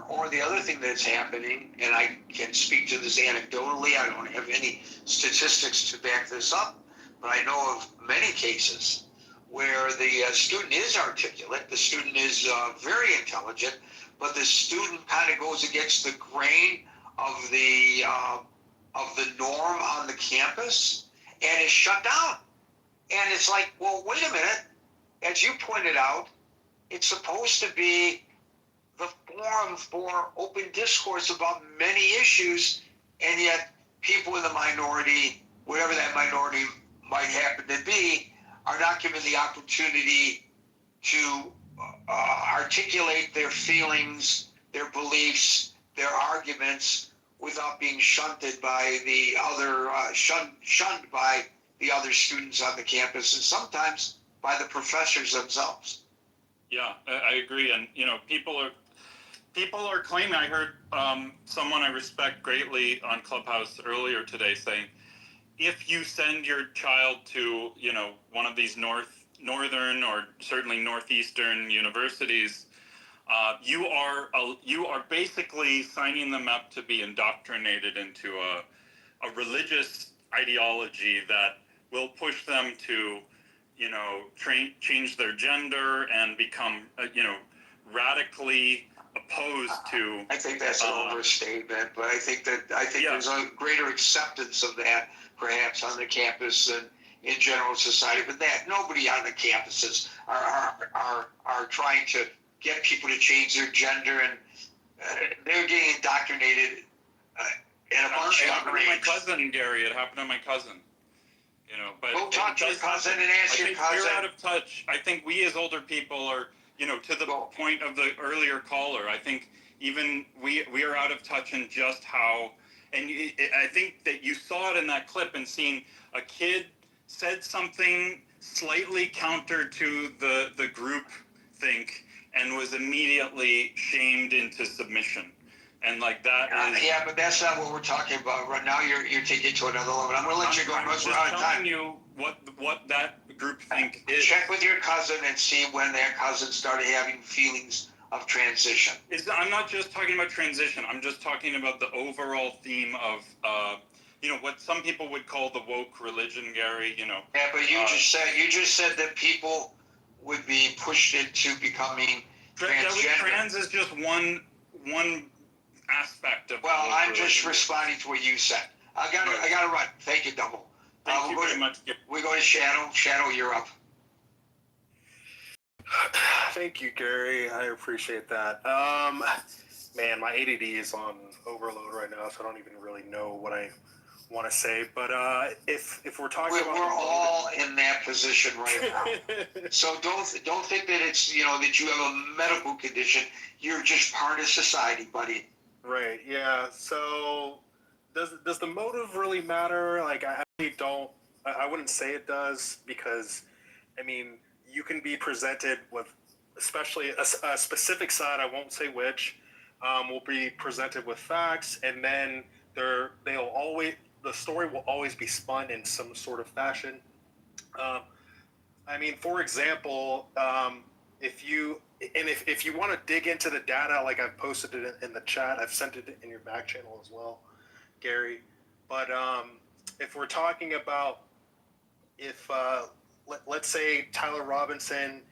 Or the other thing that's happening, and I can speak to this anecdotally, I don't have any statistics to back this up, but I know of many cases where the student is articulate, the student is very intelligent, but the student kind of goes against the grain of the norm on the campus and is shut down. And it's like, well, wait a minute. As you pointed out, it's supposed to be the forum for open discourse about many issues, and yet people in the minority, whatever that minority might happen to be, are not given the opportunity to articulate their feelings, their beliefs, their arguments without being shunted by the other, shunned by the other students on the campus, and sometimes by the professors themselves. Yeah, I agree. And, people are claiming, I heard someone I respect greatly on Clubhouse earlier today saying, if you send your child to, one of these northern or certainly northeastern universities, you are basically signing them up to be indoctrinated into a religious ideology that will push them to, change their gender and become, radically opposed to. I think that's an overstatement, but I think there's a greater acceptance of that, perhaps on the campus and in general society. But that nobody on the campuses are trying to get people to change their gender, and they're getting indoctrinated in a bunch of It happened to my cousin, Gary. It happened to my cousin. You know, but Go talk to your does cousin happen. and ask I your think cousin. we're out of touch. I think we as older people are, you know, to the point of the earlier caller, I think even we are out of touch in just how, and I think that you saw it in that clip and seeing a kid said something slightly counter to the group think and was immediately shamed into submission. And like that is. Yeah, but that's not what we're talking about right now. You're taking it to another level. I'm going to let you go. I'm Because just we're out of telling time. you what that group think is. Check with your cousin and see when that cousin started having feelings of transition. I'm not just talking about transition. I'm just talking about the overall theme of, you know, what some people would call the woke religion, Gary. You know. Yeah, but you just said that people would be pushed into becoming transgender. Trans is just one aspect of. Well, the woke I'm just religion. responding to what you said. I gotta run. Thank you, Double. Thank you very much. We go to Shadow. Shadow, you're up. Thank you, Gary. I appreciate that. Man, my ADD is on overload right now, so I don't even really know what I want to say. But if we're talking about, we're all in that position right now. So don't think that it's that you have a medical condition. You're just part of society, buddy. Right. Yeah. So does the motive really matter? Like, I really don't. I wouldn't say it does, because, I mean, you can be presented with, especially a specific side, I won't say which, will be presented with facts, and then the story will always be spun in some sort of fashion. I mean, for example, if you want to dig into the data, like I've posted it in the chat, I've sent it in your back channel as well, Gary. But if we're talking about, if let's say Tyler Robinson,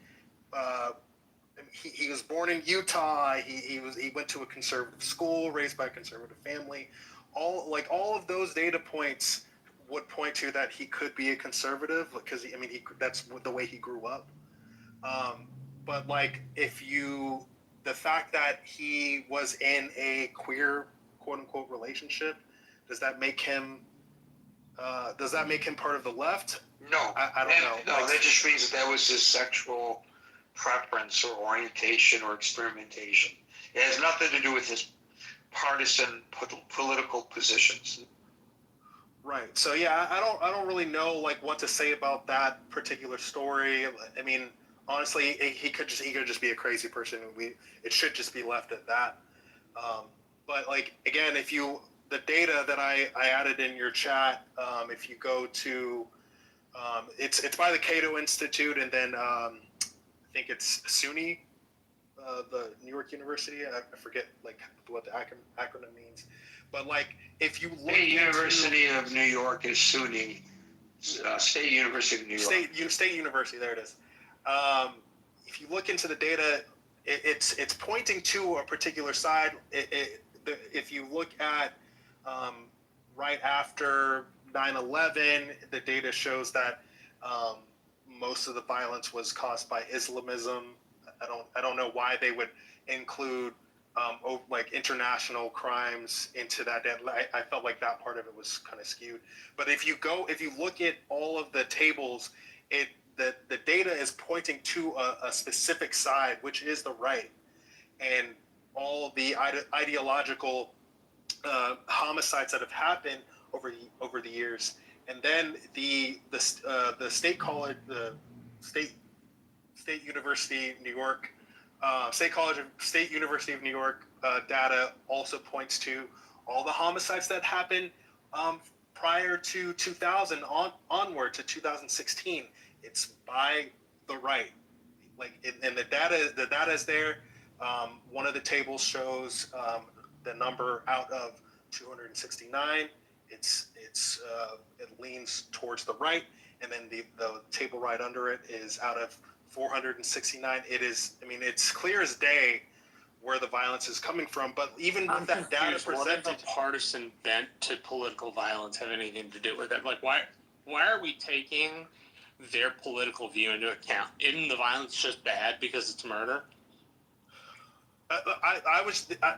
he was born in Utah. He went to a conservative school, raised by a conservative family. All of those data points would point to that he could be a conservative, because that's the way he grew up. But like, the fact that he was in a queer, quote unquote, relationship, does that make him part of the left? No, I don't know. No, that just means that was his sexual preference or orientation or experimentation. It has nothing to do with his partisan political positions. Right. So yeah, I don't really know like what to say about that particular story. I mean, honestly, he could just be a crazy person. It should just be left at that. But like, again, the data that I added in your chat, if you go to, it's by the Cato Institute, and then I think it's SUNY, the New York University. I forget like what the acronym means, but like, if you look State University of New York is SUNY. State University of New York. State University, there it is. If you look into the data, it's pointing to a particular side. If you look at right after 9/11, the data shows that most of the violence was caused by Islamism. I don't know why they would include like international crimes into that. I felt like that part of it was kind of skewed. But if you look at all of the tables, the data is pointing to a specific side, which is the right, and all the ideological homicides that have happened over the years. And then the state college, the state University of New York, State University of New York data also points to all the homicides that happened prior to 2000 onward to 2016. It's by the right, and the data is there. One of the tables shows the number out of 269. It leans towards the right, and then the table right under it is out of 469. It is, I mean, it's clear as day where the violence is coming from. But even with that data presented, what does the partisan bent to political violence have anything to do with it? Like, why are we taking their political view into account? Isn't the violence just bad because it's murder?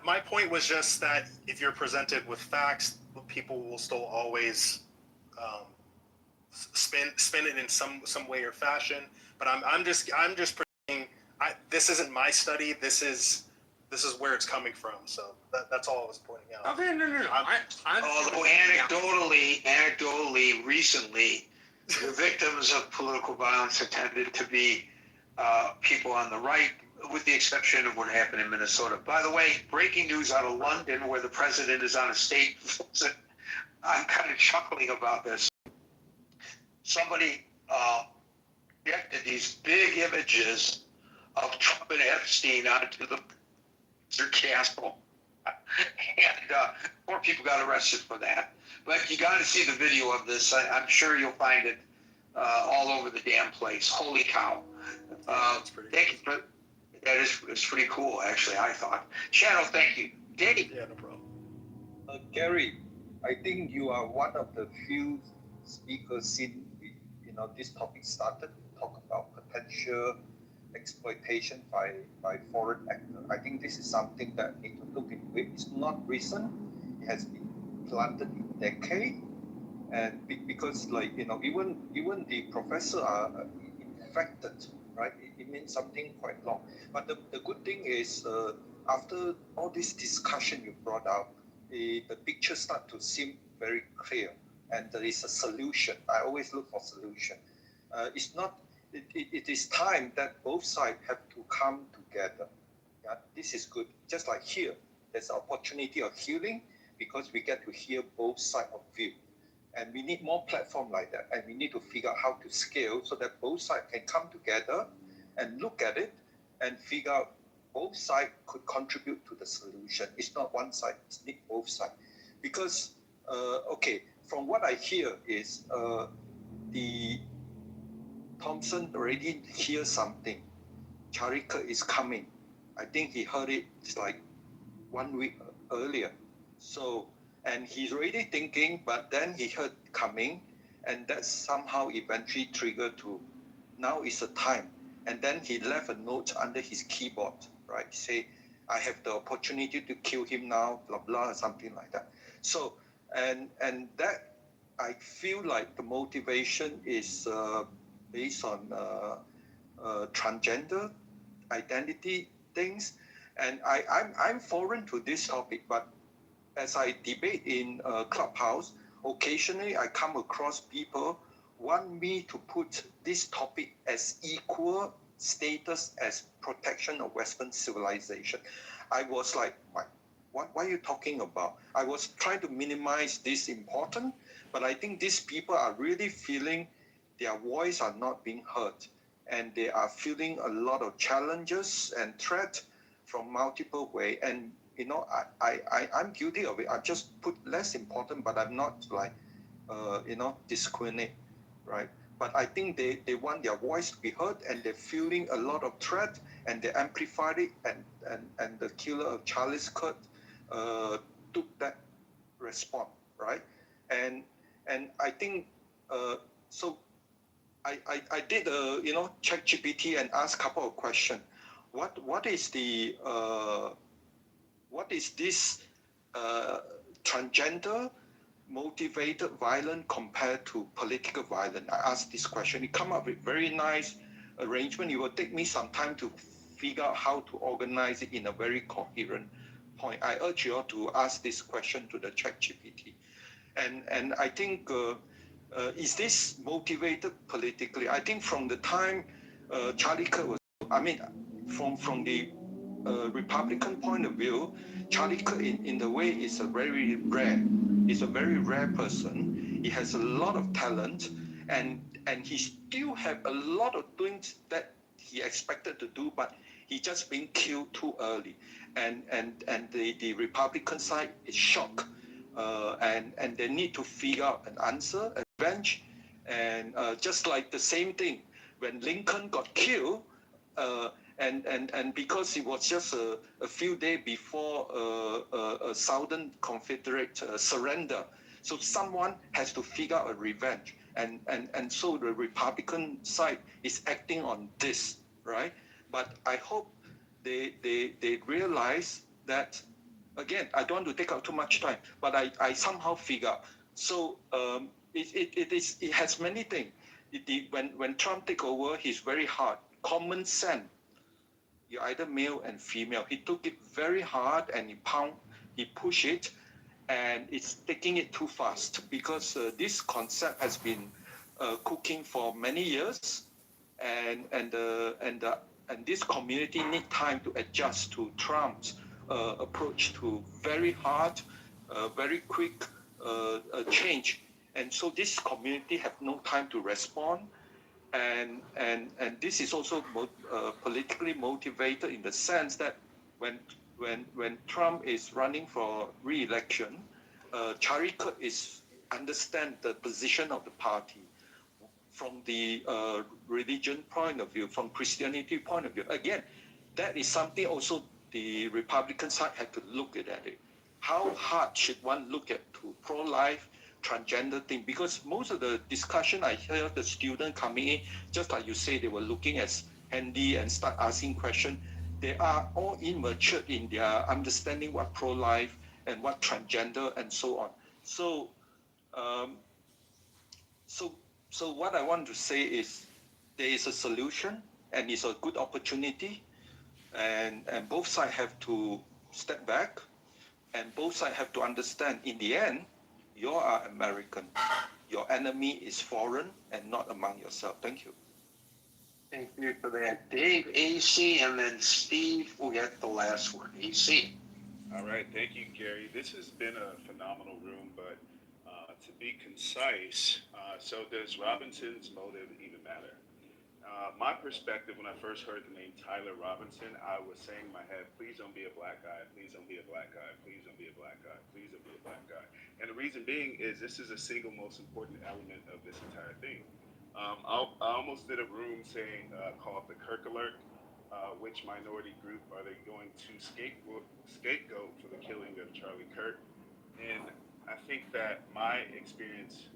My point was just that if you're presented with facts, people will still always spin it in some way or fashion. But I'm just predicting. This isn't my study. This is where it's coming from. So that's all I was pointing out. Okay, no. Although anecdotally, recently, the victims of political violence have tended to be people on the right, with the exception of what happened in Minnesota. By the way, breaking news out of London, where the president is on a state visit. I'm kind of chuckling about this. Somebody projected these big images of Trump and Epstein onto the castle. And more people got arrested for that. But you got to see the video of this. I'm sure you'll find it all over the damn place. Holy cow. Thank you for that. Is pretty cool, actually, I thought. Shadow, thank you. Dave? Yeah, no problem. Gary, I think you are one of the few speakers since this topic started to talk about potential exploitation by foreign actors. I think this is something that need to look into it. It's not recent. It has been planted in decades, and because even the professor are infected, right? It means something quite long. But the good thing is after all this discussion you brought up, the picture start to seem very clear, and there is a solution. I always look for solution. It's not. It is time that both sides have to come together. Yeah, this is good. Just like here, there's an opportunity of healing because we get to hear both sides of view, and we need more platform like that. And we need to figure out how to scale so that both sides can come together and look at it and figure out both sides could contribute to the solution. It's not one side, it's need both sides. Because, from what I hear is the Thompson already hear something. Charlie Kirk is coming. I think he heard it like 1 week earlier. So, and he's already thinking, but then he heard coming, and that somehow eventually triggered to, now is the time. And then he left a note under his keyboard, right? Say, I have the opportunity to kill him now, blah, blah, something like that. So, and that, I feel like the motivation is based on transgender identity things. And I'm foreign to this topic, but as I debate in Clubhouse, occasionally I come across people want me to put this topic as equal status as protection of Western civilization. I was like, what are you talking about? I was trying to minimize this important, but I think these people are really feeling their voice are not being heard, and they are feeling a lot of challenges and threat from multiple ways. And I'm guilty of it. I just put less important, but I'm not like discriminate, right? But I think they want their voice to be heard, and they're feeling a lot of threat, and they amplified it, and the killer of Charlie Kirk took that response, right? And I think so. I did ChatGPT and asked a couple of questions. What is this transgender motivated violence compared to political violence? I asked this question. It come up with very nice arrangement. It will take me some time to figure out how to organize it in a very coherent point. I urge you all to ask this question to the ChatGPT. And I think, is this motivated politically? I think from the time Charlie Kirk was, from the Republican point of view, Charlie Kirk in the way is a very rare person. He has a lot of talent, and he still have a lot of things that he expected to do, but he just been killed too early. And the Republican side is shocked. And they need to figure out an answer, a revenge. And just like the same thing, when Lincoln got killed, and because it was just a few days before a Southern Confederate surrender, so someone has to figure out a revenge. And so the Republican side is acting on this, right? But I hope they realize that, again, I don't want to take up too much time, but I somehow figure out. So It has many things. When Trump take over, he's very hard. Common sense. You're either male and female. He took it very hard and he pushed it, and it's taking it too fast because this concept has been cooking for many years, and this community need time to adjust to Trump's approach to very hard, very quick change, and so this community have no time to respond, and this is also politically motivated in the sense that when Trump is running for re-election, Charlie Kirk is understand the position of the party from the religion point of view, from Christianity point of view. Again, that is something also the Republican side had to look at it. How hard should one look at to pro-life, transgender thing? Because most of the discussion I hear the student coming in, just like you say, they were looking at handy and start asking questions. They are all immature in their understanding what pro-life and what transgender and so on. So, so what I want to say is there is a solution and it's a good opportunity, and both sides have to step back, and both sides have to understand in the end, you are American. Your enemy is foreign and not among yourself. Thank you. Thank you for that. Dave, AC, and then Steve will get the last word. AC. All right, thank you, Gary. This has been a phenomenal room, but to be concise, so does Robinson's motive even matter? My perspective, when I first heard the name Tyler Robinson, I was saying in my head, please don't be a black guy, please don't be a black guy, please don't be a black guy, please don't be a black guy. And the reason being is this is a single most important element of this entire thing. I almost did a room saying, call it the Kirk Alert. Which minority group are they going to scapegoat for the killing of Charlie Kirk? And I think that my experience,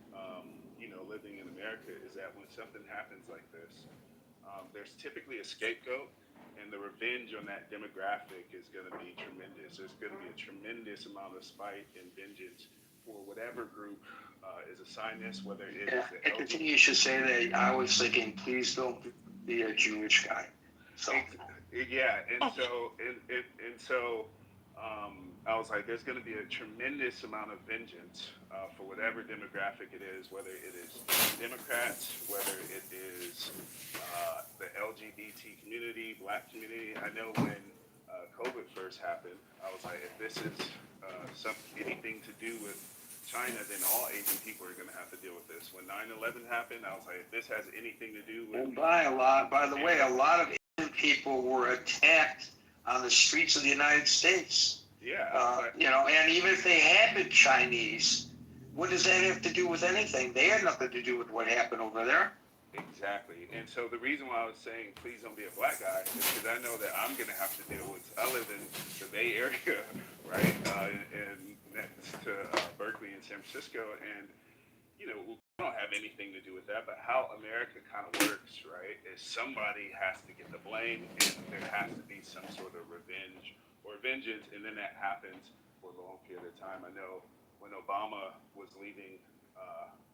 living in America, is that when something happens like this, there's typically a scapegoat, and the revenge on that demographic is going to be tremendous. There's going to be a tremendous amount of spite and vengeance for whatever group is assigned this, whether it is the I think you should say that. I was thinking, please don't be a Jewish guy. So. Yeah, and so I was like, there's going to be a tremendous amount of vengeance for whatever demographic it is, whether it is Democrats, whether it is the LGBT community, black community. I know when COVID first happened, I was like, if this is anything to do with China, then all Asian people are going to have to deal with this. When 9/11 happened, I was like, if this has anything to do with... And by the way, a lot of Asian people were attacked on the streets of the United States. Yeah. And even if they had been Chinese, what does that have to do with anything? They had nothing to do with what happened over there. Exactly. And so the reason why I was saying, please don't be a black guy, is because I know that I'm going to have to deal with... I live in the Bay Area, right? And next to Berkeley and San Francisco. And, we don't have anything to do with that. But how America kind of works, right, is somebody has to get the blame, and there has to be some sort of revenge or vengeance, and then that happens for a long period of time. I know when Obama was leaving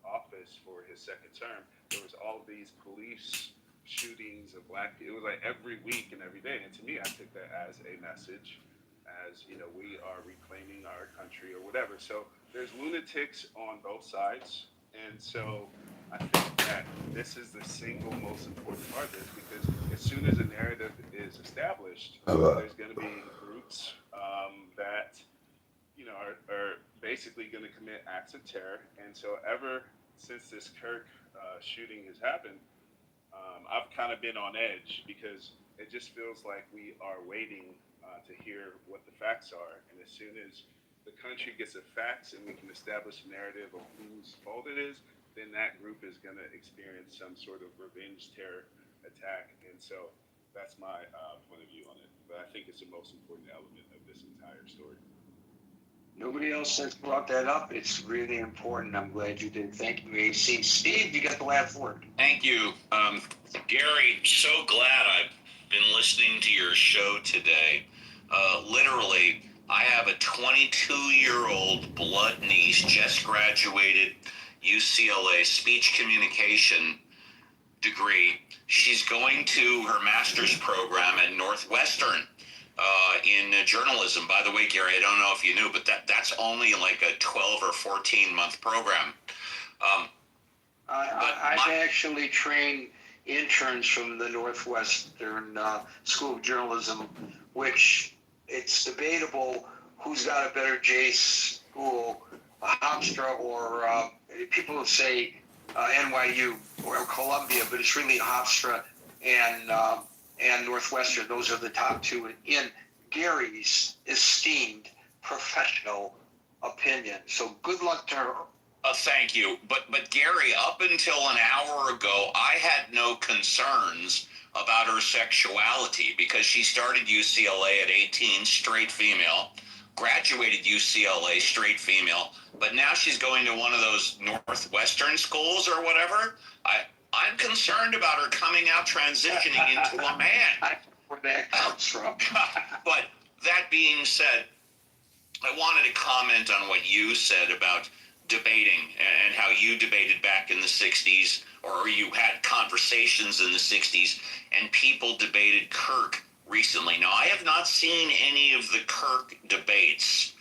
office for his second term, there was all these police shootings of black people. It was like every week and every day. And to me, I took that as a message, as, we are reclaiming our country or whatever. So there's lunatics on both sides. And so I think that this is the single most important part of this, because as soon as a narrative is established, there's going to be groups that, are basically going to commit acts of terror. And so ever since this Kirk shooting has happened, I've kind of been on edge, because it just feels like we are waiting to hear what the facts are. And as soon as the country gets the facts and we can establish a narrative of whose fault it is, then that group is going to experience some sort of revenge terror attack. And so that's my point of view on it. But I think it's the most important element of this entire story. Nobody else has brought that up. It's really important. I'm glad you did. Thank you, AC. Steve, you got the last word. Thank you. Gary, so glad I've been listening to your show today. Literally, I have a 22-year-old blood niece, just graduated UCLA speech communication degree. She's going to her master's program at Northwestern in journalism. By the way, Gary, I don't know if you knew, but that's only like a 12 or 14 month program. I've actually trained interns from the Northwestern School of Journalism, which it's debatable who's got a better J school, Hofstra or people say NYU or Columbia, but it's really Hofstra and Northwestern. Those are the top two in Gary's esteemed professional opinion. So good luck to her. Thank you. But Gary, up until an hour ago, I had no concerns about her sexuality because she started UCLA at 18, straight female, graduated UCLA, straight female, but now she's going to one of those Northwestern schools or whatever. I'm concerned about her coming out transitioning into a man. Where that comes from. But that being said, I wanted to comment on what you said about debating and how you debated back in the 60s, or you had conversations in the 60s, and people debated Kirk recently. Now, I have not seen any of the Kirk debates,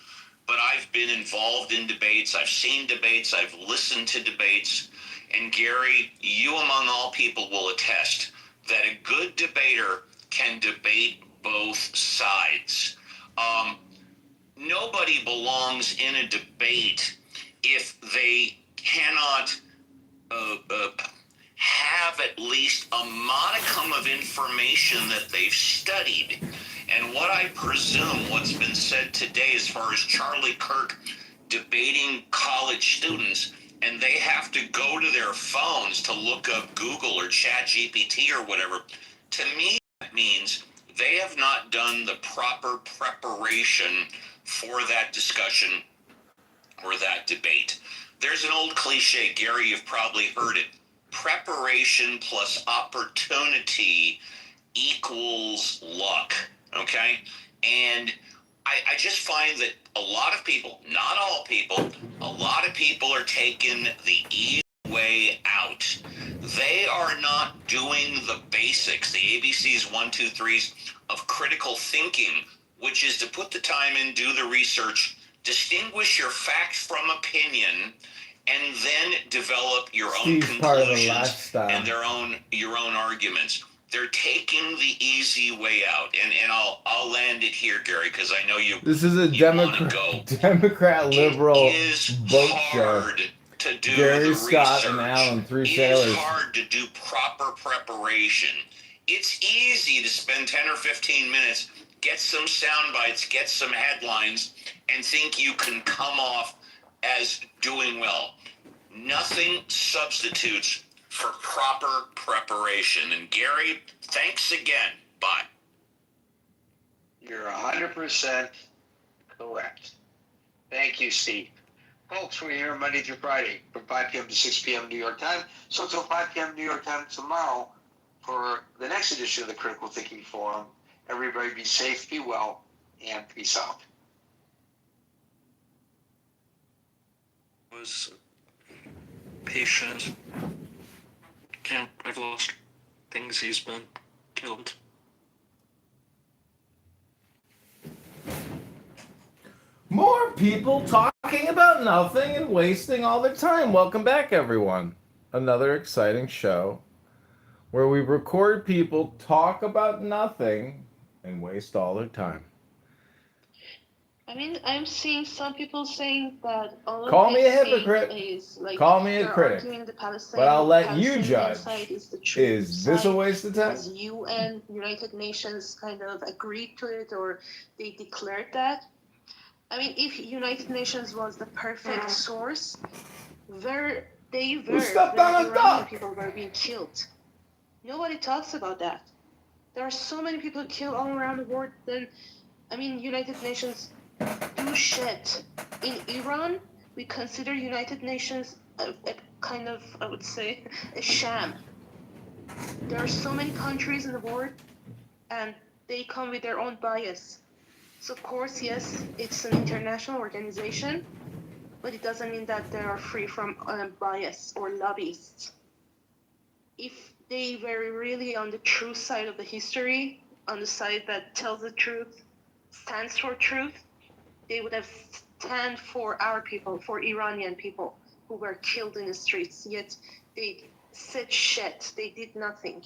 but I've been involved in debates. I've seen debates. I've listened to debates. And Gary, you among all people will attest that a good debater can debate both sides. Nobody belongs in a debate if they cannot have at least a modicum of information that they've studied. And what I presume what's been said today as far as Charlie Kirk debating college students, and they have to go to their phones to look up Google or ChatGPT or whatever, to me that means they have not done the proper preparation for that discussion or that debate. There's an old cliche, Gary, you've probably heard it. Preparation plus opportunity equals luck, okay? And I just find that a lot of people, not all people, a lot of people are taking the easy way out. They are not doing the basics, the ABCs, 1, 2, 3s of critical thinking, which is to put the time in, do the research, distinguish your facts from opinion, and then develop your own conclusions and your own arguments. They're taking the easy way out, and I'll land it here, Gary, because I know you. This is a Democrat liberal vote show. To do Gary the Scott research. and Alan, three It sailors. is hard to do proper preparation. It's easy to spend 10 or 15 minutes, get some sound bites, get some headlines, and think you can come off as doing well. Nothing substitutes for proper preparation. And Gary, thanks again. Bye. You're 100% correct. Thank you, Steve. Folks, we're here Monday through Friday from 5 p.m. to 6 p.m. New York time. So until 5 p.m. New York time tomorrow for the next edition of the Critical Thinking Forum. Everybody be safe, be well, and peace out. Was patient. Can't, I've lost things. He's been killed. More people talking about nothing and wasting all their time. Welcome back, everyone. Another exciting show where we record people talk about nothing and waste all their time. I mean, I'm seeing some people saying that all Call of me this a hypocrite. Is like Call me a they're critic. arguing the But I'll let you Palestinian judge. side is the true Is this a side, waste of time? because UN, United Nations kind of agreed to it, or they declared that. I mean, if United Nations was the perfect source, they were stepped when on a Iranian duck? people were being killed. Nobody talks about that. There are so many people killed all around the world. Then, I mean, United Nations do shit. In Iran, we consider United Nations a kind of, I would say, a sham. There are so many countries in the world, and they come with their own bias. So of course, yes, it's an international organization, but it doesn't mean that they are free from bias or lobbyists. If they were really on the true side of the history, on the side that tells the truth, stands for truth, they would have stand for our people, for Iranian people who were killed in the streets, yet they said shit, they did nothing.